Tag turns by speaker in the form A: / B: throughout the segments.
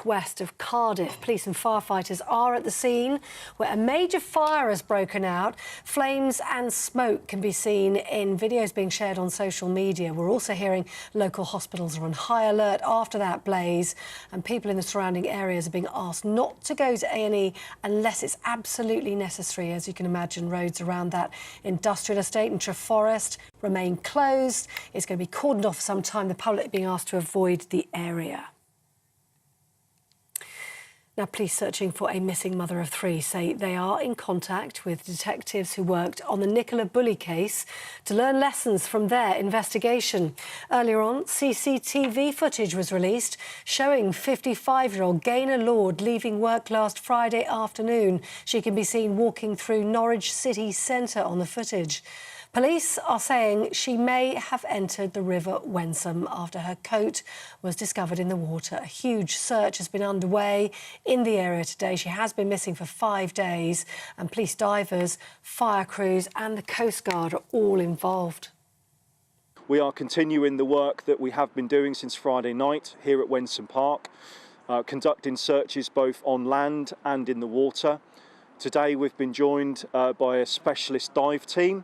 A: southwest of Cardiff. Police and firefighters are at the scene where a major fire has broken out. Flames and smoke can be seen in videos being shared on social media. We're also hearing local hospitals are on high alert after that blaze, and people in the surrounding areas are being asked not to go to A&E unless it's absolutely necessary. As you can imagine, roads around that industrial estate in Treforest remain closed. It's going to be cordoned off for some time, the public being asked to avoid the area. Now, police searching for a missing mother of three say they are in contact with detectives who worked on the Nicola Bulley case to learn lessons from their investigation. Earlier on, CCTV footage was released showing 55-year-old Gaynor Lord leaving work last Friday afternoon. She can be seen walking through Norwich city centre on the footage. Police are saying she may have entered the River Wensum after her coat was discovered in the water. A huge search has been underway in the area today. She has been missing for 5 days, and police divers, fire crews and the Coast Guard are all involved.
B: We are continuing the work that we have been doing since Friday night here at Wensum Park, conducting searches both on land and in the water. Today we've been joined by a specialist dive team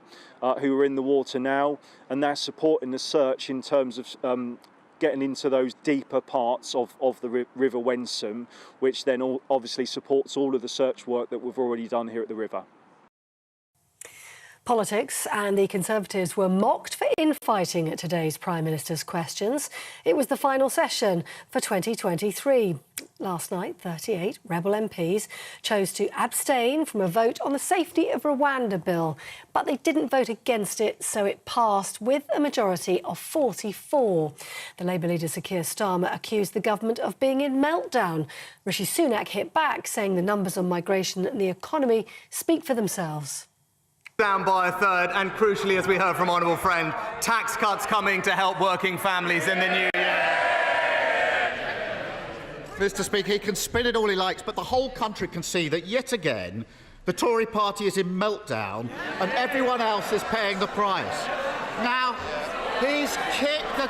B: who are in the water now, and they're supporting the search in terms of getting into those deeper parts of the River Wensum, which then obviously supports all of the search work that we've already done here at the river. Politics
A: and the Conservatives were mocked for infighting at today's Prime Minister's questions. It was the final session for 2023. Last night, 38 Rebel MPs chose to abstain from a vote on the Safety of Rwanda bill, but they didn't vote against it, so it passed with a majority of 44. The Labour leader Sir Keir Starmer accused the government of being in meltdown. Rishi Sunak hit back, saying the numbers on migration and the economy speak for themselves.
C: Down by a third, and crucially, as we heard from Honourable Friend, tax cuts coming to help working families in the new year.
D: Mr. Speaker, he can spin it all he likes, but the whole country can see that yet again the Tory party is in meltdown and everyone else is paying the price. Now, he's kicked the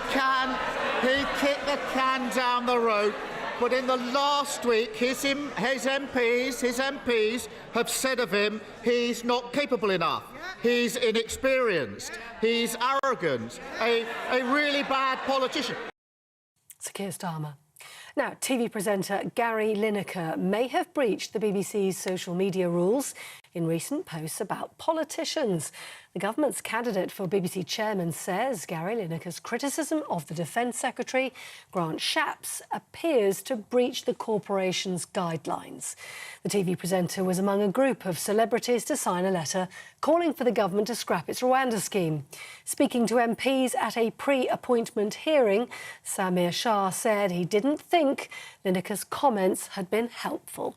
D: can down the road. But in the last week, his MPs have said of him he's not capable enough, he's inexperienced, he's arrogant, a really bad politician.
A: Sir Keir Starmer. Now, TV presenter Gary Lineker may have breached the BBC's social media rules in recent posts about politicians. The government's candidate for BBC chairman says Gary Lineker's criticism of the Defence Secretary, Grant Shapps, appears to breach the corporation's guidelines. The TV presenter was among a group of celebrities to sign a letter calling for the government to scrap its Rwanda scheme. Speaking to MPs at a pre-appointment hearing, Samir Shah said he didn't think Lineker's comments had been helpful.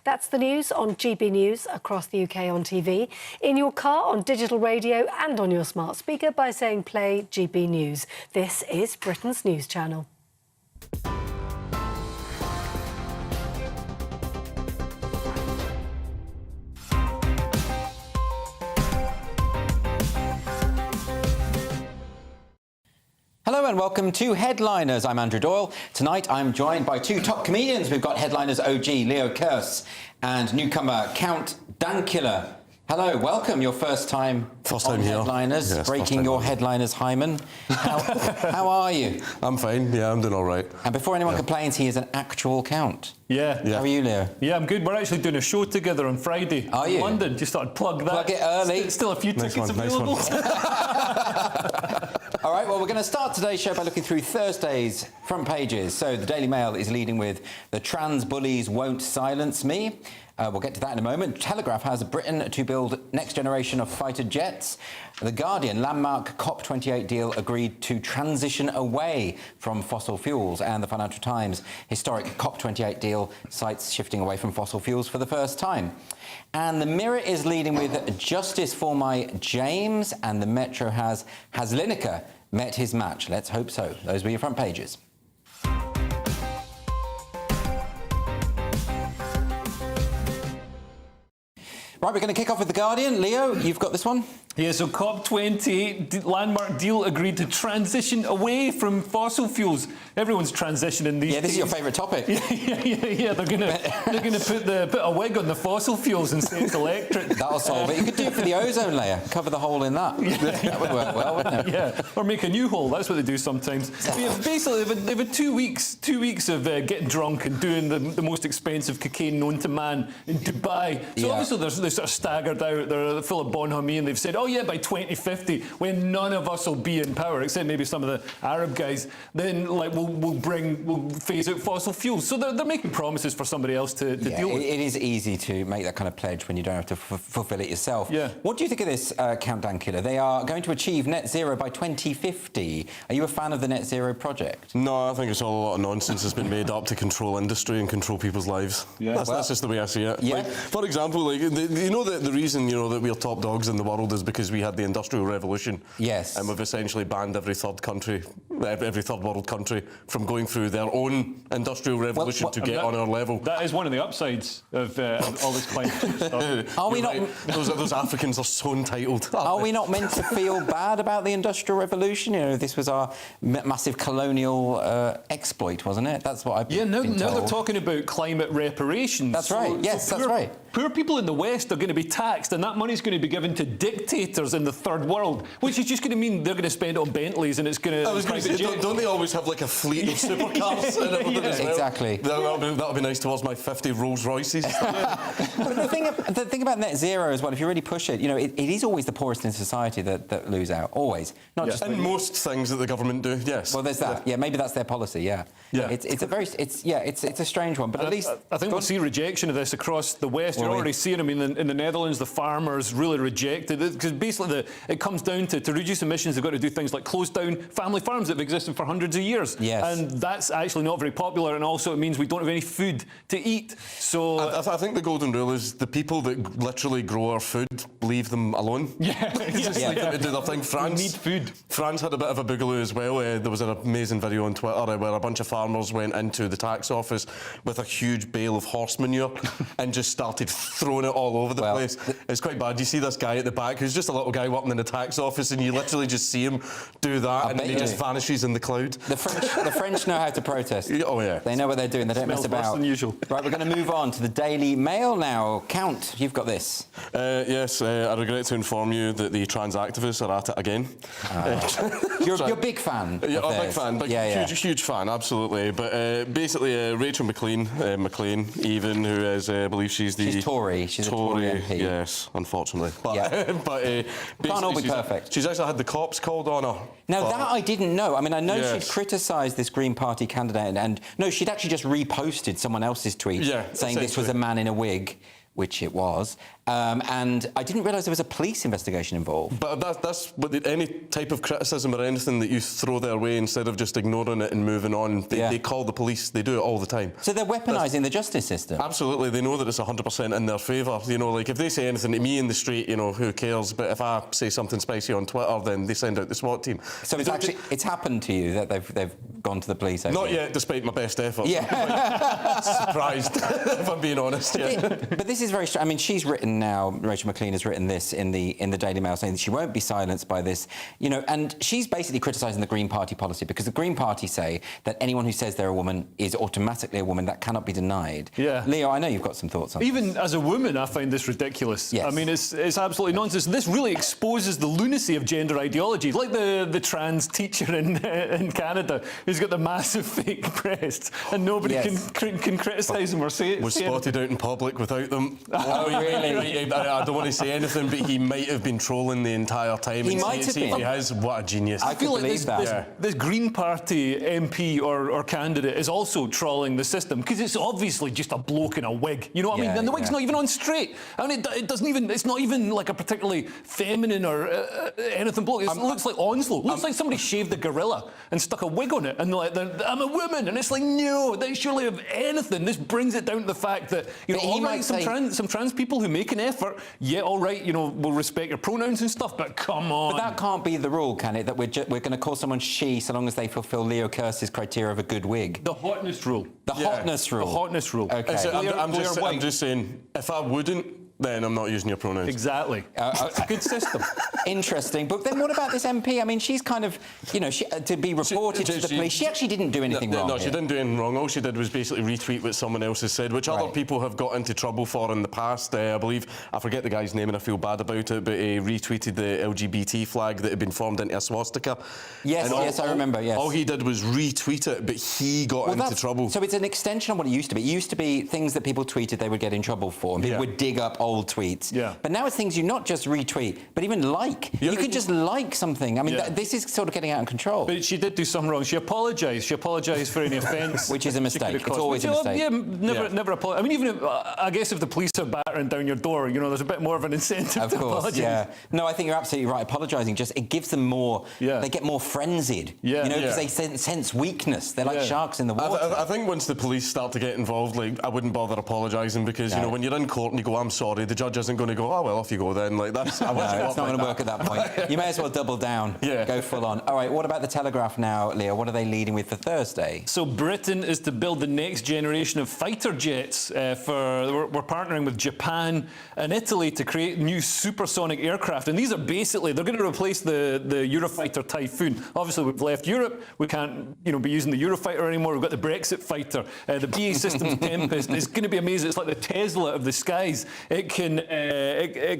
A: That's the news on GB News across the UK on TV, in your car, on digital radio and on your smart speaker by saying play GB News. This is Britain's news channel.
E: Hello and welcome to Headliners. I'm Andrew Doyle. Tonight I'm joined by two top comedians. We've got Headliners OG Leo Kearse and newcomer Count Dankula. Hello, welcome. Your first time on
F: here.
E: Headliners,
F: yes,
E: breaking your Headliners hymen. How are you?
F: I'm fine, yeah, I'm doing all right.
E: And before anyone complains, he is an actual Count.
G: Yeah.
E: How are you, Leo?
G: Yeah, I'm good. We're actually doing a show together on Friday in London. Just thought I'd plug that.
E: Plug it early.
G: Still a few tickets available.
E: All right, well, we're going to start today's show by looking through Thursday's front pages. So the Daily Mail is leading with "The trans bullies won't silence me." We'll get to that in a moment. Telegraph has Britain to build next generation of fighter jets. The Guardian, landmark COP28 deal agreed to transition away from fossil fuels. And the Financial Times, historic COP28 deal cites shifting away from fossil fuels for the first time. And the Mirror is leading with "Justice for my James," and the Metro has Lineker met his match? Let's hope so. Those were your front pages. Right, we're going to kick off with The Guardian. Leo, you've got this one?
G: Yeah, so COP28 landmark deal agreed to transition away from fossil fuels. Everyone's transitioning these days.
E: Yeah, this is your favourite topic.
G: Yeah. They're gonna put a wig on the fossil fuels and say it's electric.
E: That'll solve it. You could do it for the ozone layer. Cover the hole in that. That would work well, wouldn't it?
G: Yeah, or make a new hole. That's what they do sometimes. Yeah, basically, they've had 2 weeks of getting drunk and doing the most expensive cocaine known to man in Dubai. So obviously they're sort of staggered out. They're full of bonhomie, and they've said, oh yeah, by 2050, when none of us will be in power, except maybe some of the Arab guys, then like we'll phase out fossil fuels. So they're making promises for somebody else to deal with.
E: It is easy to make that kind of pledge when you don't have to fulfil it yourself. Yeah. What do you think of this countdown killer? They are going to achieve net zero by 2050. Are you a fan of the net zero project?
F: No, I think it's all a lot of nonsense that's been made up to control industry and control people's lives. Yeah. That's just the way I see it. Yeah. Like, for example, like, you know that the reason that we're top dogs in the world is because we had the Industrial Revolution.
E: Yes.
F: And we've essentially banned every third world country from going through their own Industrial Revolution to get on our level.
G: That is one of the upsides of all this climate stuff.
E: Are we not?
F: Those Africans are so entitled.
E: Are we not meant to feel bad about the Industrial Revolution? This was our massive colonial exploit, wasn't it? That's what I've been told.
G: Now they're talking about climate reparations.
E: That's right. Yes, that's right.
G: Poor people in the West are going to be taxed, and that money's going to be given to dictators in the third world, which is just going to mean they're going to spend it on Bentleys, and it's going to...
F: I was going to say, don't they always have like a fleet of supercars and everything as well?
E: Exactly.
F: That'll be nice towards my 50 Rolls Royces.
E: But the thing about net zero is, well, if you really push it, it is always the poorest in society that lose out, always. Not just
F: and most things that the government do, yes.
E: Well, there's that. Yeah, maybe that's their policy. Yeah. It's a strange one, but at least
G: I think we'll see rejection of this across the West. You're already seeing. I mean, in the Netherlands, the farmers really rejected it because basically it comes down to reduce emissions. They've got to do things like close down family farms that have existed for hundreds of years.
E: Yes.
G: And that's actually not very popular, and also it means we don't have any food to eat. So
F: I think the golden rule is the people that literally grow our food, leave them alone.
G: Yeah.
F: Just leave them to do their thing.
G: We need food.
F: France had a bit of a boogaloo as well. There was an amazing video on Twitter where a bunch of farmers went into the tax office with a huge bale of horse manure and just started throwing it all over the place. It's quite bad. You see this guy at the back who's just a little guy working in the tax office, and you literally just see him do that, and then he just vanishes in the cloud.
E: The French know how to protest.
F: Oh yeah,
E: they know what they're doing. They don't mess about.
G: Worse than usual.
E: Right, we're going to move on to the Daily Mail now. Count, you've got this.
F: Yes, I regret to inform you that the trans activists are at it again.
E: You're a big fan.
F: Yeah, I'm a big fan, but huge fan, absolutely. But basically, Rachel McLean, who is, I believe she's
E: Tory. She's a Tory MP.
F: Yes, unfortunately. But,
E: can't all be perfect.
F: She's actually had the cops called on her.
E: Now, that I didn't know. I mean, I know she'd criticised this Green Party candidate, and no, she'd actually just reposted someone else's tweet saying this was a man in a wig, which it was. And I didn't realise there was a police investigation involved.
F: But that's any type of criticism or anything that you throw their way, instead of just ignoring it and moving on, they call the police. They do it all the time.
E: So they're weaponising the justice system?
F: Absolutely. They know that it's 100% in their favour. Like if they say anything to me in the street, who cares? But if I say something spicy on Twitter, then they send out the SWAT team.
E: So it's happened to you that they've gone to the police?
F: Not yet, despite my best efforts. Yeah. Surprised, if I'm being honest.
E: But this is very strange. I mean, she's written now, Rachel McLean has written this in the Daily Mail, saying that she won't be silenced by this, and she's basically criticising the Green Party policy, because the Green Party say that anyone who says they're a woman is automatically a woman. That cannot be denied. Yeah. Leo, I know you've got some thoughts on
G: Even as a woman, I find this ridiculous. Yes. I mean, it's absolutely nonsense. This really exposes the lunacy of gender ideology, like the trans teacher in Canada who's got the massive fake breasts, and nobody can criticise him or say it.
F: Was spotted out in public without them.
E: Oh, really?
F: I don't want to say anything, but he might have been trolling the entire time.
E: He might have been.
F: If he has, what a genius.
G: I feel like this Green Party MP or candidate is also trolling the system, because it's obviously just a bloke in a wig. You know what I mean? And the wig's not even on straight. I mean, it doesn't even. It's not even like a particularly feminine or anything bloke. It looks like Onslow. It looks like somebody shaved a gorilla and stuck a wig on it, and they're like, I'm a woman, and it's like, no, they surely have anything. This brings it down to the fact that all right, some trans people who make an effort, all right, we'll respect your pronouns and stuff, but come on.
E: But that can't be the rule, can it? That we're going to call someone she so long as they fulfil Leo Kearse's criteria of a good wig.
G: The hotness rule.
E: The hotness rule.
G: The hotness rule.
E: Okay.
F: So I'm just saying, if I wouldn't, then I'm not using your pronouns.
G: Exactly. It's a good system.
E: Interesting. But then what about this MP? I mean, she's kind of, you know, to be reported to the police. She actually didn't do anything wrong.
F: No, she didn't do anything wrong. All she did was basically retweet what someone else has said, which other people have got into trouble for in the past. I believe, I forget the guy's name and I feel bad about it, but he retweeted the LGBT flag that had been formed into a swastika.
E: Yes, I remember, yes.
F: All he did was retweet it, but he got into trouble.
E: So it's an extension of what it used to be. It used to be things that people tweeted they would get in trouble for, and people would dig up old tweets.
G: Yeah.
E: But now it's things you not just retweet, but even like. You can just like something. I mean, this is sort of getting out of control.
G: But she did do something wrong. She apologised. She apologised for any offence.
E: Which is a mistake. It's always a mistake.
G: Yeah, never apologise. I mean, even if, I guess if the police are battering down your door, you know, there's a bit more of an incentive to apologise.
E: Yeah. No, I think you're absolutely right. Apologising it gives them more. They get more frenzied.
G: Yeah.
E: You know, because they sense weakness. They're like sharks in the water.
F: I think once the police start to get involved, like, I wouldn't bother apologising because you know, when you're in court and you go, I'm sorry, the judge isn't going to go, oh well, off you go then. Like that's.
E: No, it's not going to work at that point. You may as well double down. Go full on. All right. What about the Telegraph now, Leo? What are they leading with for Thursday?
G: So Britain is to build the next generation of fighter jets. We're partnering with Japan and Italy to create new supersonic aircraft. And these are basically, they're going to replace the Eurofighter Typhoon. Obviously, we've left Europe. We can't, you know, be using the Eurofighter anymore. We've got the Brexit fighter. The BAE Systems Tempest is going to be amazing. It's like the Tesla of the skies. It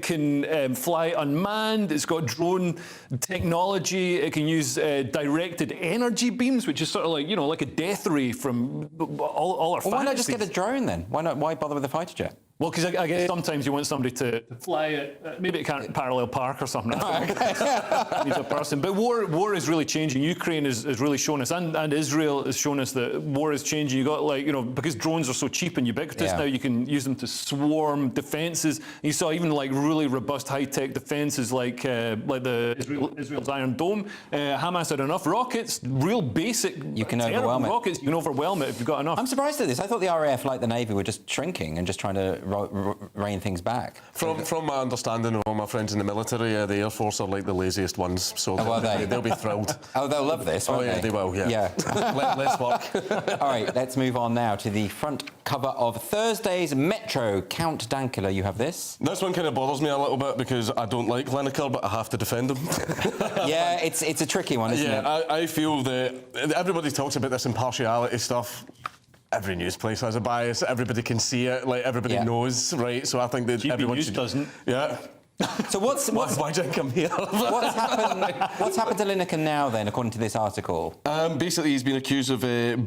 G: can fly unmanned. It's got drone technology. It can use directed energy beams, which is sort of like, you know, like a death ray from all our fantasies.
E: Why not just get a drone then? Why bother with a fighter jet?
G: Well, because I guess sometimes you want somebody to fly it. Maybe it can't parallel park or something. Needs a person. But war is really changing. Ukraine has really shown us, and Israel has shown us that war is changing. You got, like, you know, because drones are so cheap and ubiquitous now, you can use them to swarm defences. You saw even like really robust high-tech defences like the Israel's Iron Dome. Hamas had enough rockets, real basic. You can overwhelm it. Rockets. You can overwhelm it if you've got enough.
E: I'm surprised at this. I thought the RAF, like the Navy, were just shrinking and just trying to rein things back.
F: From my understanding of all my friends in the military, the Air Force are like the laziest ones, so they'll be thrilled.
E: Oh, they'll love this, won't they?
F: They will, less work.
E: All right, let's move on now to the front cover of Thursday's Metro. Count Dankula, you have this.
F: This one kind of bothers me a little bit because I don't like Lineker, but I have to defend him.
E: Yeah, it's a tricky one, isn't it?
F: I feel that everybody talks about this impartiality stuff. Every news place has a bias. Everybody can see it. Like, everybody knows, right? So I think that everyone should...
G: doesn't.
F: Yeah.
E: So why
F: did I come here?
E: What's happened to Lineker now, then, according to this article?
F: Basically, he's been accused of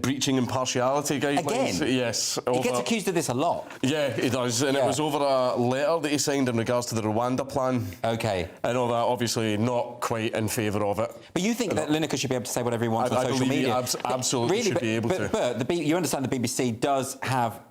F: breaching impartiality guidelines.
E: Again?
F: Yes.
E: He gets accused of this a lot.
F: Yeah, he does. And it was over a letter that he signed in regards to the Rwanda plan.
E: OK.
F: I know that, obviously, not quite in favour of it.
E: But you think that Lineker should be able to say whatever he wants on social media?
F: He absolutely should be able to.
E: But you understand the BBC does have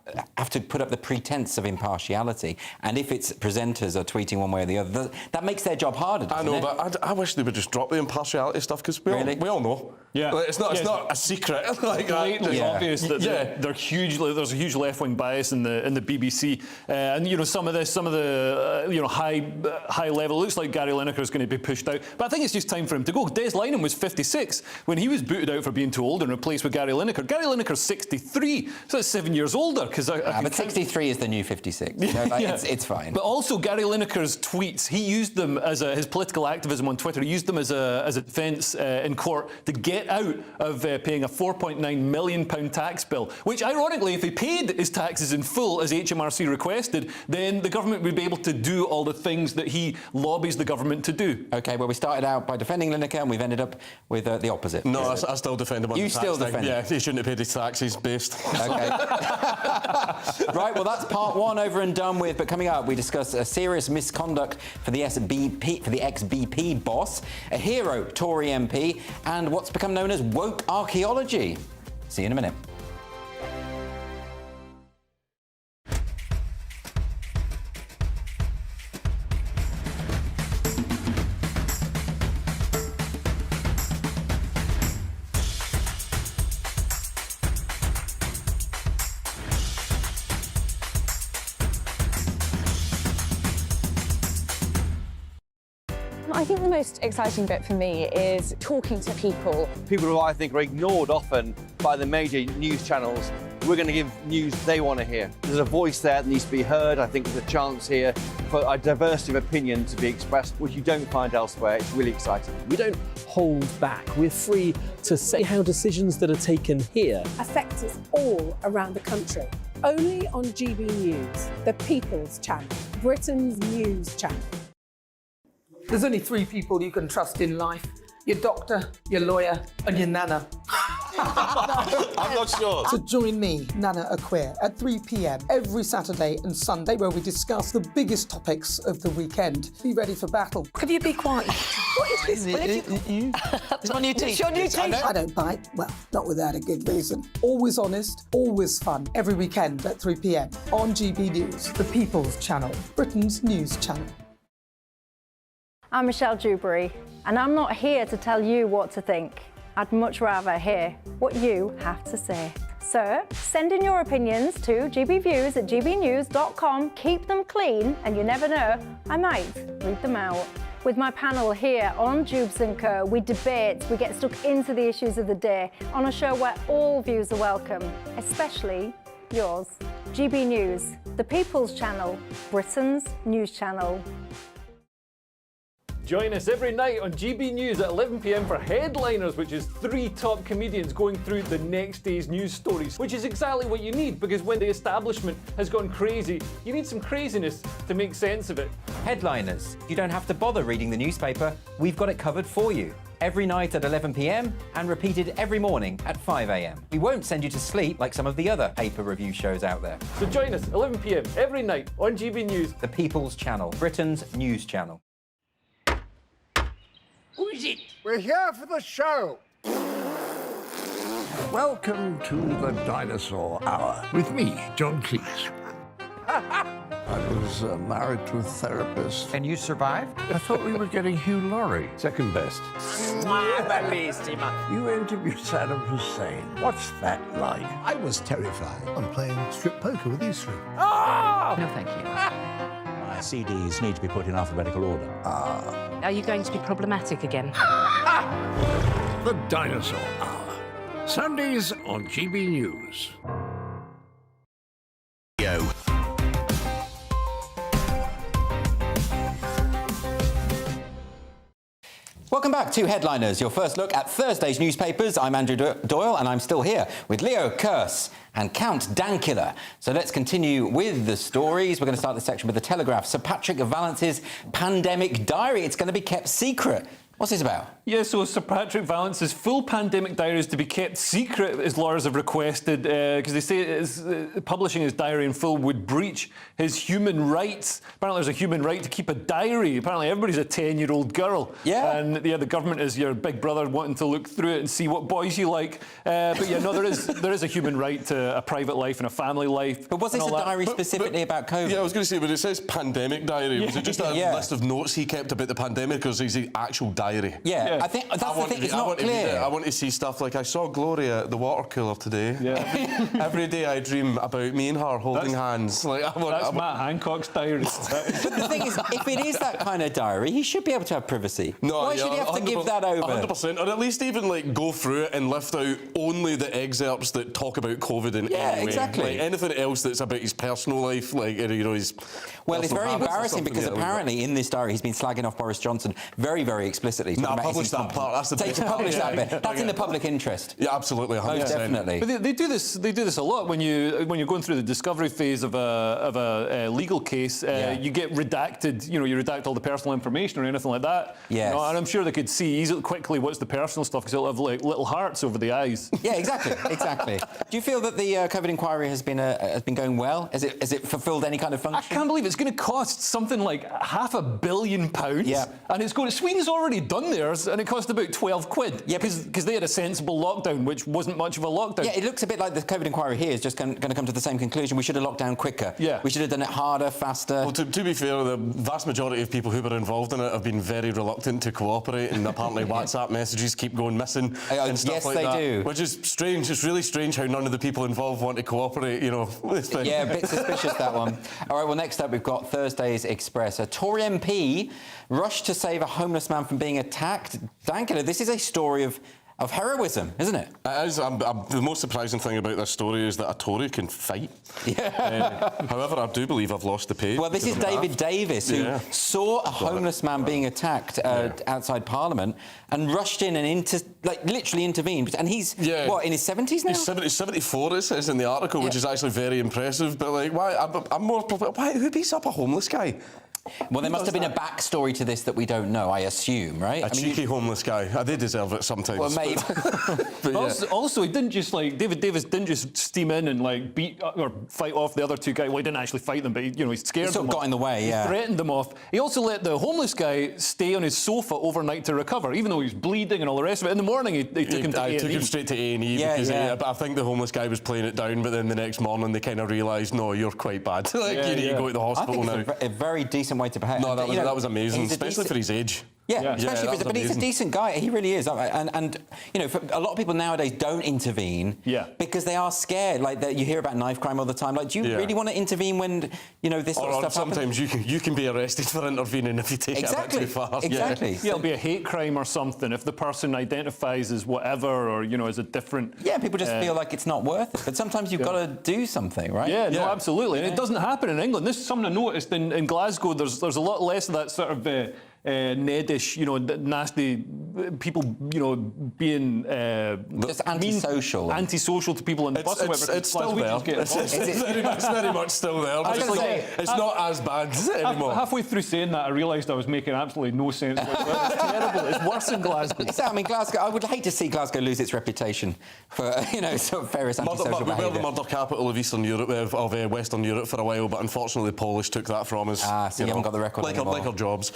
E: to put up the pretense of impartiality, and if its presenters are tweeting one way or the other, that makes their job harder, doesn't it?
F: But I wish they would just drop the impartiality stuff, because we all know. Yeah. Like, it's not a secret. Like,
G: it's obvious that they're hugely, there's a huge left-wing bias in the BBC, and you know some of the you know high level. Looks like Gary Lineker is going to be pushed out, but I think it's just time for him to go. Des Lynam was 56 when he was booted out for being too old and replaced with Gary Lineker. Gary Lineker's 63, so that's 7 years older.
E: But 63 is the new 56. You know, it's fine. But
G: also Gary Lineker's tweets, he used them as his political activism on Twitter. He used them as a defence in court to get out of paying a £4.9 million tax bill, which ironically, if he paid his taxes in full as HMRC requested, then the government would be able to do all the things that he lobbies the government to do.
E: OK, well, we started out by defending Lineker and we've ended up with the opposite.
F: No, I still defend him on the tax
E: still defend him?
F: Yeah, he shouldn't have paid his taxes based.
E: OK. Right, well, that's part one over and done with. But coming up, we discuss a serious misconduct for the ex-BP boss, a hero Tory MP, and what's become known as woke archaeology. See you in a minute.
H: I think the most exciting bit for me is talking to people.
I: People who I think are ignored often by the major news channels We're going to give news they want to hear. There's a voice there that needs to be heard. I think there's a chance here for a diversity of opinion to be expressed, which you don't find elsewhere. It's really exciting.
J: We don't hold back. We're free to say how decisions that are taken here
K: affect us all around the country. Only on GB News, the People's Channel, Britain's news channel.
L: There's only 3 people you can trust in life: your doctor, your lawyer, and your nana.
F: I'm not sure.
L: So join me, Nana Aquare, at 3 p.m. every Saturday and Sunday, where we discuss the biggest topics of the weekend. Be ready for battle.
K: Could you be quiet? What is this?
E: It's my new
K: It's your new t-shirt.
L: I don't bite. Well, not without a good reason. Always honest, always fun. Every weekend at 3 p.m. on GB News, the People's Channel, Britain's news channel.
H: I'm Michelle Dewberry, and I'm not here to tell you what to think. I'd much rather hear what you have to say. So send in your opinions to gbviews@gbnews.com. Keep them clean, and you never know, I might read them out. With my panel here on Jubes & Co, we debate, we get stuck into the issues of the day on a show where all views are welcome, especially yours. GB News, the People's Channel, Britain's news channel.
G: Join us every night on GB News at 11 p.m. for Headliners, which is 3 top comedians going through the next day's news stories, which is exactly what you need, because when the establishment has gone crazy, you need some craziness to make sense of it.
E: Headliners. You don't have to bother reading the newspaper. We've got it covered for you. Every night at 11 p.m. and repeated every morning at 5 a.m. We won't send you to sleep like some of the other paper review shows out there.
G: So join us 11 p.m. every night on GB News,
E: the People's Channel, Britain's news channel.
M: Who is it? We're here for the show. Welcome to the Dinosaur Hour with me, John Cleese. I was married to a therapist.
N: And you survived?
M: I thought we were getting Hugh Laurie, second best. You interviewed Saddam Hussein. What's that like? I was terrified. I'm playing strip poker with these 3.
N: Oh! No, thank you.
O: My CDs need to be put in alphabetical order.
P: Are you going to be problematic again?
M: The Dinosaur Hour. Sundays on GB News.
E: Welcome back to Headliners, your first look at Thursday's newspapers. I'm Andrew Doyle, and I'm still here with Leo Kearse and Count Dankula. So let's continue with the stories. We're going to start this section with the Telegraph. Sir Patrick Valence's pandemic diary. It's going to be kept secret. What's this about?
G: Yeah, so Sir Patrick Valence's full pandemic diary is to be kept secret, as lawyers have requested, because they say publishing his diary in full would breach his human rights. Apparently there's a human right to keep a diary. Apparently everybody's a 10-year-old girl.
E: Yeah.
G: And yeah, the government is your big brother wanting to look through it and see what boys you like. But yeah, no, there is a human right to a private life and a family life.
E: But was this a diary specifically about COVID?
F: Yeah, I was going to say, when it says pandemic diary, was it just a list of notes he kept about the pandemic, or is it actual diary?
E: Yeah, I think that's the thing. It's not clear.
F: I want to see stuff like, I saw Gloria at the water cooler today.
G: Yeah.
F: Every day I dream about me and her holding hands. Like,
G: that's Matt Hancock's diary.
E: But the thing is, if it is that kind of diary, he should be able to have privacy.
F: No,
E: why should he have to give that over?
F: 100%, or at least even like go through it and lift out only the excerpts that talk about COVID in any way.
E: Exactly.
F: Like anything else that's about his personal life, like, you know, his.
E: Well, it's very embarrassing because apparently in this diary he's been slagging off Boris Johnson very, very explicitly.
F: No, publish that part. That's the best part.
E: Publish that bit. That's in the public interest.
F: Yeah, absolutely, 100%.
E: Most definitely.
G: But they do this a lot when you're going through the discovery phase of a legal case. You get redacted. You know, you redact all the personal information or anything like that.
E: Yes.
G: You know, and I'm sure they could see easily quickly what's the personal stuff, because it'll have like little hearts over the eyes.
E: Yeah, exactly, exactly. Do you feel that the COVID inquiry has been going well? Has it fulfilled any kind of function?
G: I can't believe it's going to cost something like £500 million.
E: Yeah.
G: And it's going. Sweden's already done theirs, and it cost about £12. Yeah, because they had a sensible lockdown, which wasn't much of a lockdown.
E: Yeah, it looks a bit like the COVID inquiry here is just going to come to the same conclusion. We should have locked down quicker.
G: Yeah.
E: We should have done it harder, faster.
F: Well, to be fair, the vast majority of people who were involved in it have been very reluctant to cooperate, and apparently WhatsApp messages keep going missing and stuff
E: yes,
F: like
E: they
F: that.
E: Do.
F: Which is strange. It's really strange how none of the people involved want to cooperate, you know.
E: Yeah, a bit suspicious, that one. All right, well, next up, we've got Thursday's Express. A Tory MP rushed to save a homeless man from being attacked. Dankula, this is a story of of heroism, isn't it?
F: It is. The most surprising thing about this story is that a Tory can fight. Yeah. However, I do believe I've lost the page.
E: Well, this is David Davis, who saw a homeless man being attacked outside Parliament and rushed in and literally intervened. And he's, what, in his 70s now?
F: He's 74, it says in the article, which is actually very impressive. But, like, why? I'm more... Why? Who beats up a homeless guy?
E: Well, there must have been a backstory to this that we don't know, I assume, right?
F: A cheeky homeless guy. They deserve it sometimes.
E: Well, maybe.
G: But also, he didn't just, like, David Davis didn't just steam in and, like, beat or fight off the other two guys. Well, he didn't actually fight them, but, he scared them.
E: He sort of got in the way,
G: He threatened them off. He also let the homeless guy stay on his sofa overnight to recover, even though he was bleeding and all the rest of it. In the morning, he took him to A&E.
F: took him straight to A&E because I think the homeless guy was playing it down, but then the next morning they kind of realised, no, you're quite bad. You need to go to the hospital now.
E: I think it's a very decent way to behave.
F: No, that was amazing, especially for his age.
E: Yeah, especially for his, but he's a decent guy. He really is. And for a lot of people nowadays don't intervene because they are scared. Like, you hear about knife crime all the time. Like, do you really want to intervene when, this sort of stuff
F: sometimes
E: happens?
F: you can be arrested for intervening if you take it a bit too far.
G: Exactly. Yeah, it'll be a hate crime or something if the person identifies as whatever or, as a different...
E: Yeah, people just feel like it's not worth it. But sometimes you've got to do something, right?
G: Yeah, no, absolutely. And it doesn't happen in England. This is something I noticed in Glasgow. There's a lot less of that sort of... Nedish, nasty people, being
E: just antisocial,
G: antisocial to people on the bus.
F: It's still there. It's very much still there. It's not as bad anymore.
G: Halfway through saying that, I realised I was making absolutely no sense. It's terrible. It's worse in Glasgow.
E: I mean, Glasgow. I would hate to see Glasgow lose its reputation for sort of various antisocial behaviour.
F: We were the murder capital of Eastern Europe, of Western Europe for a while, but unfortunately the Polish took that from us.
E: So you haven't got the record anymore.
F: Like our jobs.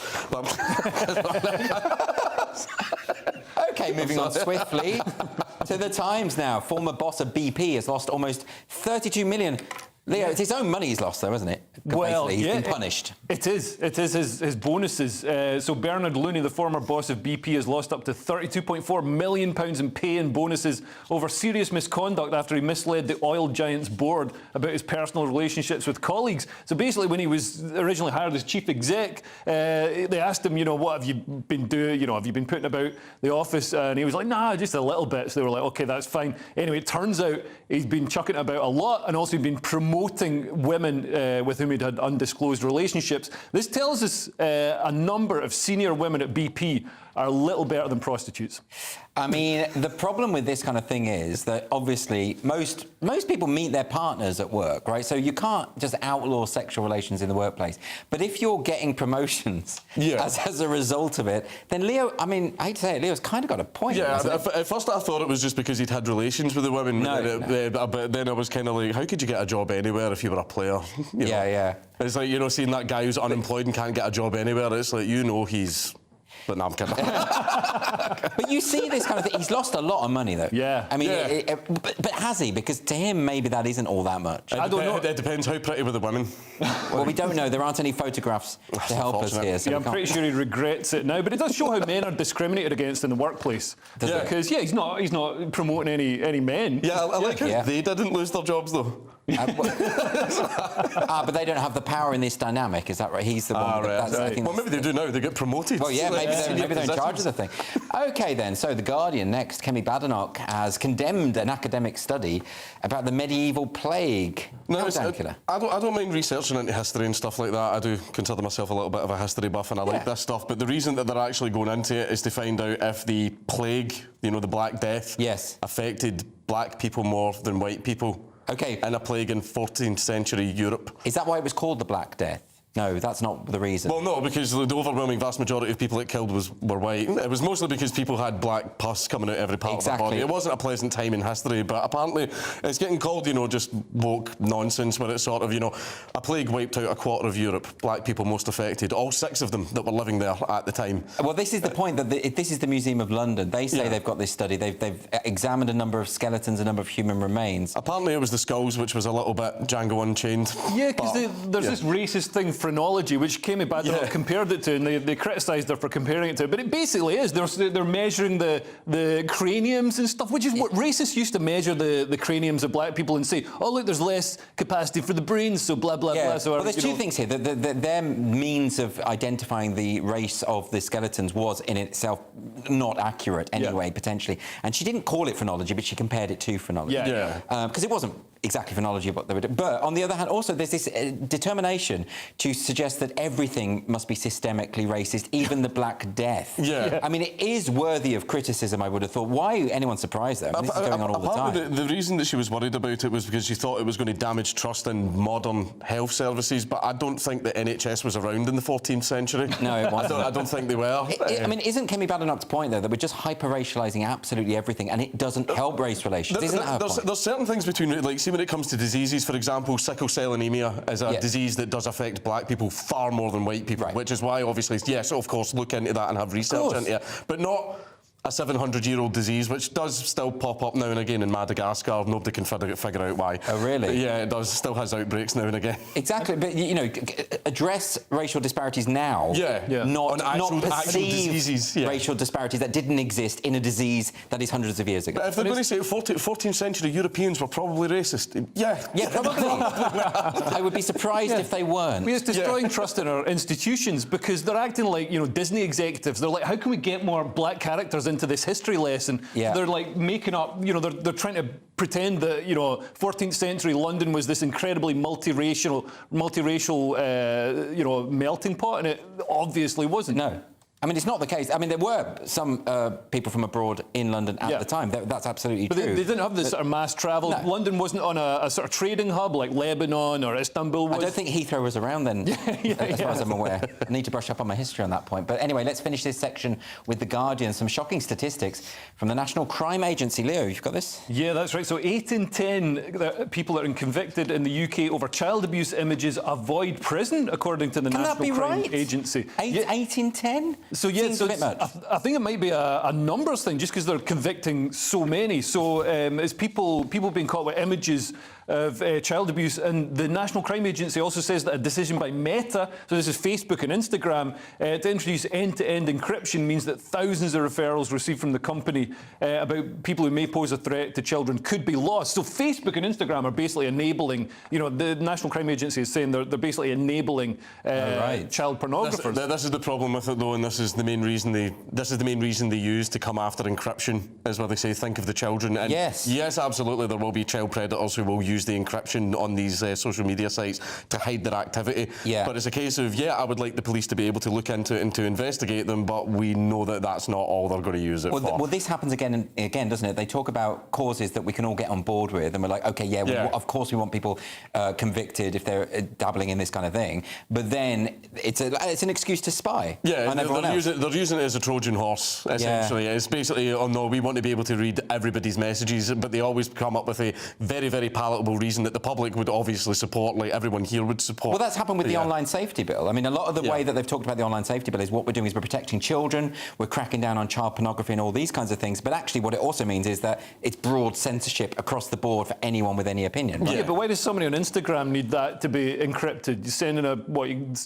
E: OK, moving on swiftly to the Times now. Former boss of BP has lost almost 32 million. Leo, it's his own money he's lost, though, isn't it?
G: Well,
E: he's been punished.
G: It is his bonuses. So Bernard Looney, the former boss of BP, has lost up to £32.4 million in pay and bonuses over serious misconduct after he misled the oil giant's board about his personal relationships with colleagues. So basically, when he was originally hired as chief exec, they asked him, what have you been doing? Have you been putting about the office? And he was like, nah, just a little bit. So they were like, OK, that's fine. Anyway, it turns out he's been chucking it about a lot and also been promoting women with whom he'd had undisclosed relationships. This tells us a number of senior women at BP are a little better than prostitutes.
E: I mean, the problem with this kind of thing is that obviously most people meet their partners at work, right? So you can't just outlaw sexual relations in the workplace. But if you're getting promotions as a result of it, then Leo, I mean, I hate to say it, Leo's kind of got a point.
F: Yeah, at first I thought it was just because he'd had relations with the women. But then I was kind of like, how could you get a job anywhere if you were a player? It's like, seeing that guy who's unemployed and can't get a job anywhere, it's like, he's... But no, I'm kidding.
E: But you see this kind of thing. He's lost a lot of money, though.
G: Yeah.
E: I mean, but has he? Because to him, maybe that isn't all that much.
F: I don't know. It depends how pretty were the women.
E: Well, we don't know. There aren't any photographs to help us here. So
G: I'm pretty sure he regrets it now. But it does show how men are discriminated against in the workplace. Because he's not promoting any men.
F: Yeah, I like how they didn't lose their jobs though.
E: But they don't have the power in this dynamic, is that right? He's the one.
F: Well, maybe they do now. They get promoted.
E: Well, yeah, maybe they're in charge of the thing. OK, then. So The Guardian next. Kemi Badenoch has condemned an academic study about the medieval plague.
F: No, I don't mind researching into history and stuff like that. I do consider myself a little bit of a history buff, and I like this stuff. But the reason that they're actually going into it is to find out if the plague, the Black Death, affected black people more than white people.
E: OK.
F: In a plague in 14th century Europe.
E: Is that why it was called the Black Death? No, that's not the reason.
F: Well, no, because the overwhelming vast majority of people it killed were white. It was mostly because people had black pus coming out every part of their body. It wasn't a pleasant time in history, but apparently it's getting called, just woke nonsense, where it's sort of, a plague wiped out a quarter of Europe, black people most affected, all 6 of them that were living there at the time.
E: Well, this is the point, that this is the Museum of London. They say they've got this study. They've examined a number of skeletons, a number of human remains.
F: Apparently it was the skulls, which was a little bit Django Unchained.
G: Yeah, because there's this racist thing phrenology, which Kemi Badenoch compared it to, and they criticised her for comparing it to. But it basically is. They're measuring the craniums and stuff, which is what racists used to measure the craniums of black people and say, oh, look, there's less capacity for the brains, so blah, blah, blah. So,
E: well, there's two things here. Their means of identifying the race of the skeletons was in itself not accurate anyway, potentially. And she didn't call it phrenology, but she compared it to phrenology. Because it wasn't exactly phrenology what they were doing. But on the other hand, also there's this determination to suggest that everything must be systemically racist, even the Black Death. I mean, it is worthy of criticism, I would have thought. Why are anyone surprised, though? I mean, this is going on all the time.
F: The reason that she was worried about it was because she thought it was going to damage trust in modern health services, but I don't think the NHS was around in the 14th century.
E: No, it wasn't.
F: I don't think they were.
E: I mean, isn't Kemi Badenoch's point, though, that we're just hyper-racialising absolutely everything, and it doesn't help race relations? Isn't that her point?
F: There's certain things between, like, see, when it comes to diseases, for example, sickle cell anemia is a disease that does affect black people far more than white people, which is why, obviously, yes, of course, look into that and have research into it, but not a 700-year-old disease, which does still pop up now and again in Madagascar. Nobody can figure out why.
E: Oh, really?
F: But yeah, it does. Still has outbreaks now and again.
E: Exactly, but, you know, address racial disparities now, not perceive racial disparities that didn't exist in a disease that is hundreds of years ago.
F: But if they're going to say 14th century Europeans were probably racist,
E: yeah, probably. I would be surprised if they weren't.
G: It's destroying trust in our institutions because they're acting like, you know, Disney executives. They're like, how can we get more black characters into this history lesson? They're like making up, you know, they're trying to pretend that, you know, 14th century London was this incredibly multiracial, you know, melting pot, and it obviously wasn't.
E: No. I mean, it's not the case. I mean, there were some people from abroad in London at the time. That's absolutely true.
G: But they didn't have this sort of mass travel. No. London wasn't on a sort of trading hub like Lebanon or Istanbul was.
E: I don't think Heathrow was around then, as far as I'm aware. I need to brush up on my history on that point. But anyway, let's finish this section with The Guardian. Some shocking statistics from the National Crime Agency. Leo, you've got this?
G: Yeah, that's right. So 8 in 10 people that are convicted in the UK over child abuse images avoid prison, according to the National Crime Agency.
E: 8 in 10?
G: So yeah, so I think it might be a numbers thing, just because they're convicting so many. So it's people being caught with images of child abuse, and the National Crime Agency also says that a decision by Meta, so this is Facebook and Instagram, to introduce end-to-end encryption means that thousands of referrals received from the company about people who may pose a threat to children could be lost. So Facebook and Instagram are basically enabling, you know, the National Crime Agency is saying they're basically enabling child pornographers.
F: This is the problem with it, though, and this is the main reason they use to come after encryption, is where they say, think of the children. And yes, absolutely, there will be child predators who will use the encryption on these social media sites to hide their activity. But it's a case of, I would like the police to be able to look into it and to investigate them, but we know that that's not all they're going to use it for.
E: Well, this happens again and again, doesn't it? They talk about causes that we can all get on board with, and we're like, OK, of course we want people convicted if they're dabbling in this kind of thing, but then it's an excuse to spy on everyone else.
F: They're using it as a Trojan horse, essentially. It's basically, oh no, we want to be able to read everybody's messages, but they always come up with a very, very palatable reason that the public would obviously support, like everyone here would support.
E: Well, that's happened with the online safety bill. I mean, a lot of the way that they've talked about the online safety bill is what we're doing is we're protecting children, we're cracking down on child pornography and all these kinds of things, but actually what it also means is that it's broad censorship across the board for anyone with any opinion.
G: Right? Yeah, but why does somebody on Instagram need that to be encrypted? You're sending you're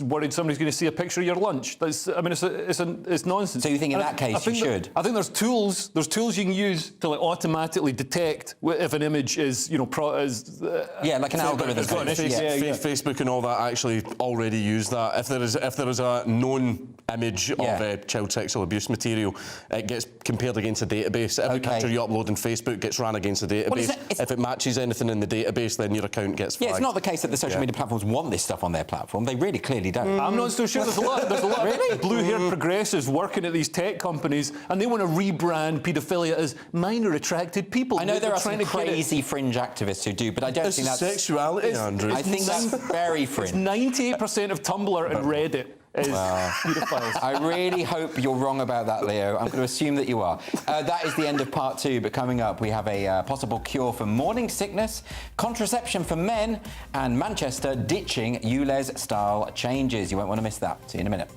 G: worried somebody's going to see a picture of your lunch. That's, I mean, it's nonsense.
E: So you think in that case you should?
G: I think there's tools you can use to like automatically detect if an image is, you know,
E: like an algorithm.
F: Facebook and all that actually already use that. If there is a known image of child sexual abuse material, it gets compared against a database. Every picture you upload in Facebook gets ran against a database. If it matches anything in the database, then your account gets flagged.
E: Yeah, it's not the case that the social media platforms want this stuff on their platform. They really clearly don't.
G: I'm not so sure. There's a lot of blue-haired progressives working at these tech companies, and they want to rebrand paedophilia as minor attracted people.
E: I know there are some crazy fringe activists who do, but I don't think that's
F: sexuality, Andrew.
E: I think that's very fringe.
G: 98% of Tumblr and Reddit is paedophiles.
E: I really hope you're wrong about that, Leo. I'm going to assume that you are. That is the end of part 2, but coming up, we have a possible cure for morning sickness, contraception for men, and Manchester ditching ULEZ-style changes. You won't want to miss that. See you in a minute.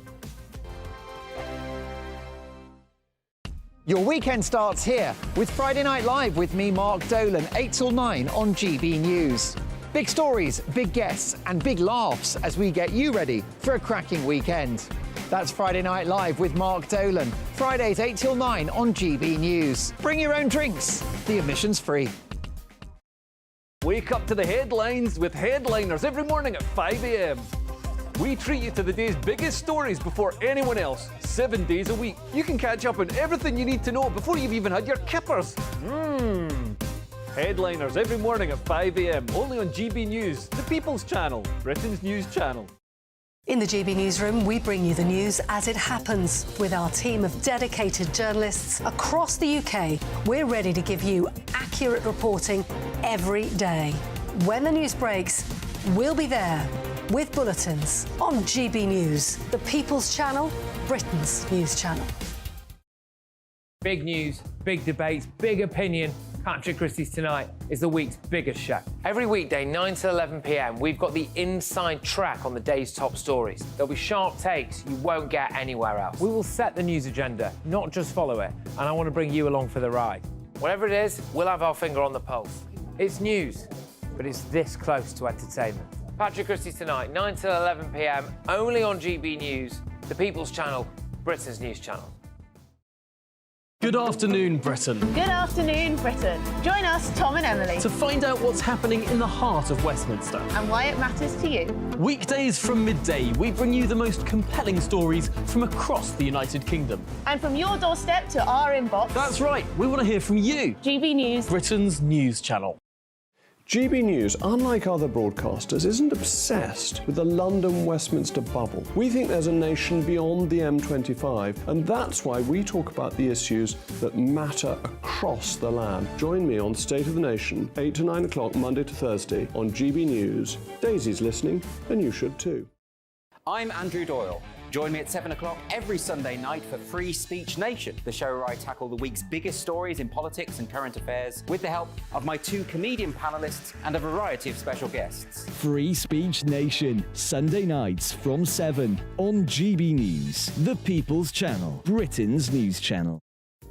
Q: Your weekend starts here with Friday Night Live with me, Mark Dolan, 8 till 9 on GB News. Big stories, big guests and big laughs as we get you ready for a cracking weekend. That's Friday Night Live with Mark Dolan. Fridays 8 till 9 on GB News. Bring your own drinks. The admission's free.
G: Wake up to the headlines with Headliners every morning at 5 a.m. We treat you to the day's biggest stories before anyone else, 7 days a week. You can catch up on everything you need to know before you've even had your kippers. Headliners every morning at 5 a.m. only on GB News, the People's Channel, Britain's news channel.
A: In the GB Newsroom, we bring you the news as it happens. With our team of dedicated journalists across the UK, we're ready to give you accurate reporting every day. When the news breaks, we'll be there with bulletins on GB News, the People's Channel, Britain's news channel.
R: Big news, big debates, big opinion. Patrick Christie's Tonight is the week's biggest show. Every weekday, 9 to 11 p.m, we've got the inside track on the day's top stories. There'll be sharp takes you won't get anywhere else. We will set the news agenda, not just follow it, and I want to bring you along for the ride. Whatever it is, we'll have our finger on the pulse. It's news, but it's this close to entertainment. Patrick Christie's Tonight, 9 to 11 p.m, only on GB News, the People's Channel, Britain's news channel.
J: Good afternoon, Britain.
S: Good afternoon, Britain. Join us, Tom and Emily,
J: To find out what's happening in the heart of Westminster.
S: and why it matters to you.
J: Weekdays from midday, we bring you the most compelling stories from across the United Kingdom.
S: And from your doorstep to our inbox,
J: That's right, we want to hear from you.
S: GB News,
J: Britain's news channel.
T: GB News, unlike other broadcasters, isn't obsessed with the London-Westminster bubble. We think there's a nation beyond the M25, and that's why we talk about the issues that matter across the land. Join me on State of the Nation, 8 to 9 o'clock, Monday to Thursday, on GB News. Daisy's listening, and you should too.
E: I'm Andrew Doyle. Join me at 7 o'clock every Sunday night for Free Speech Nation, the show where I tackle the week's biggest stories in politics and current affairs with the help of my 2 comedian panellists and a variety of special guests.
U: Free Speech Nation, Sunday nights from 7 on GB News, the People's Channel, Britain's news channel.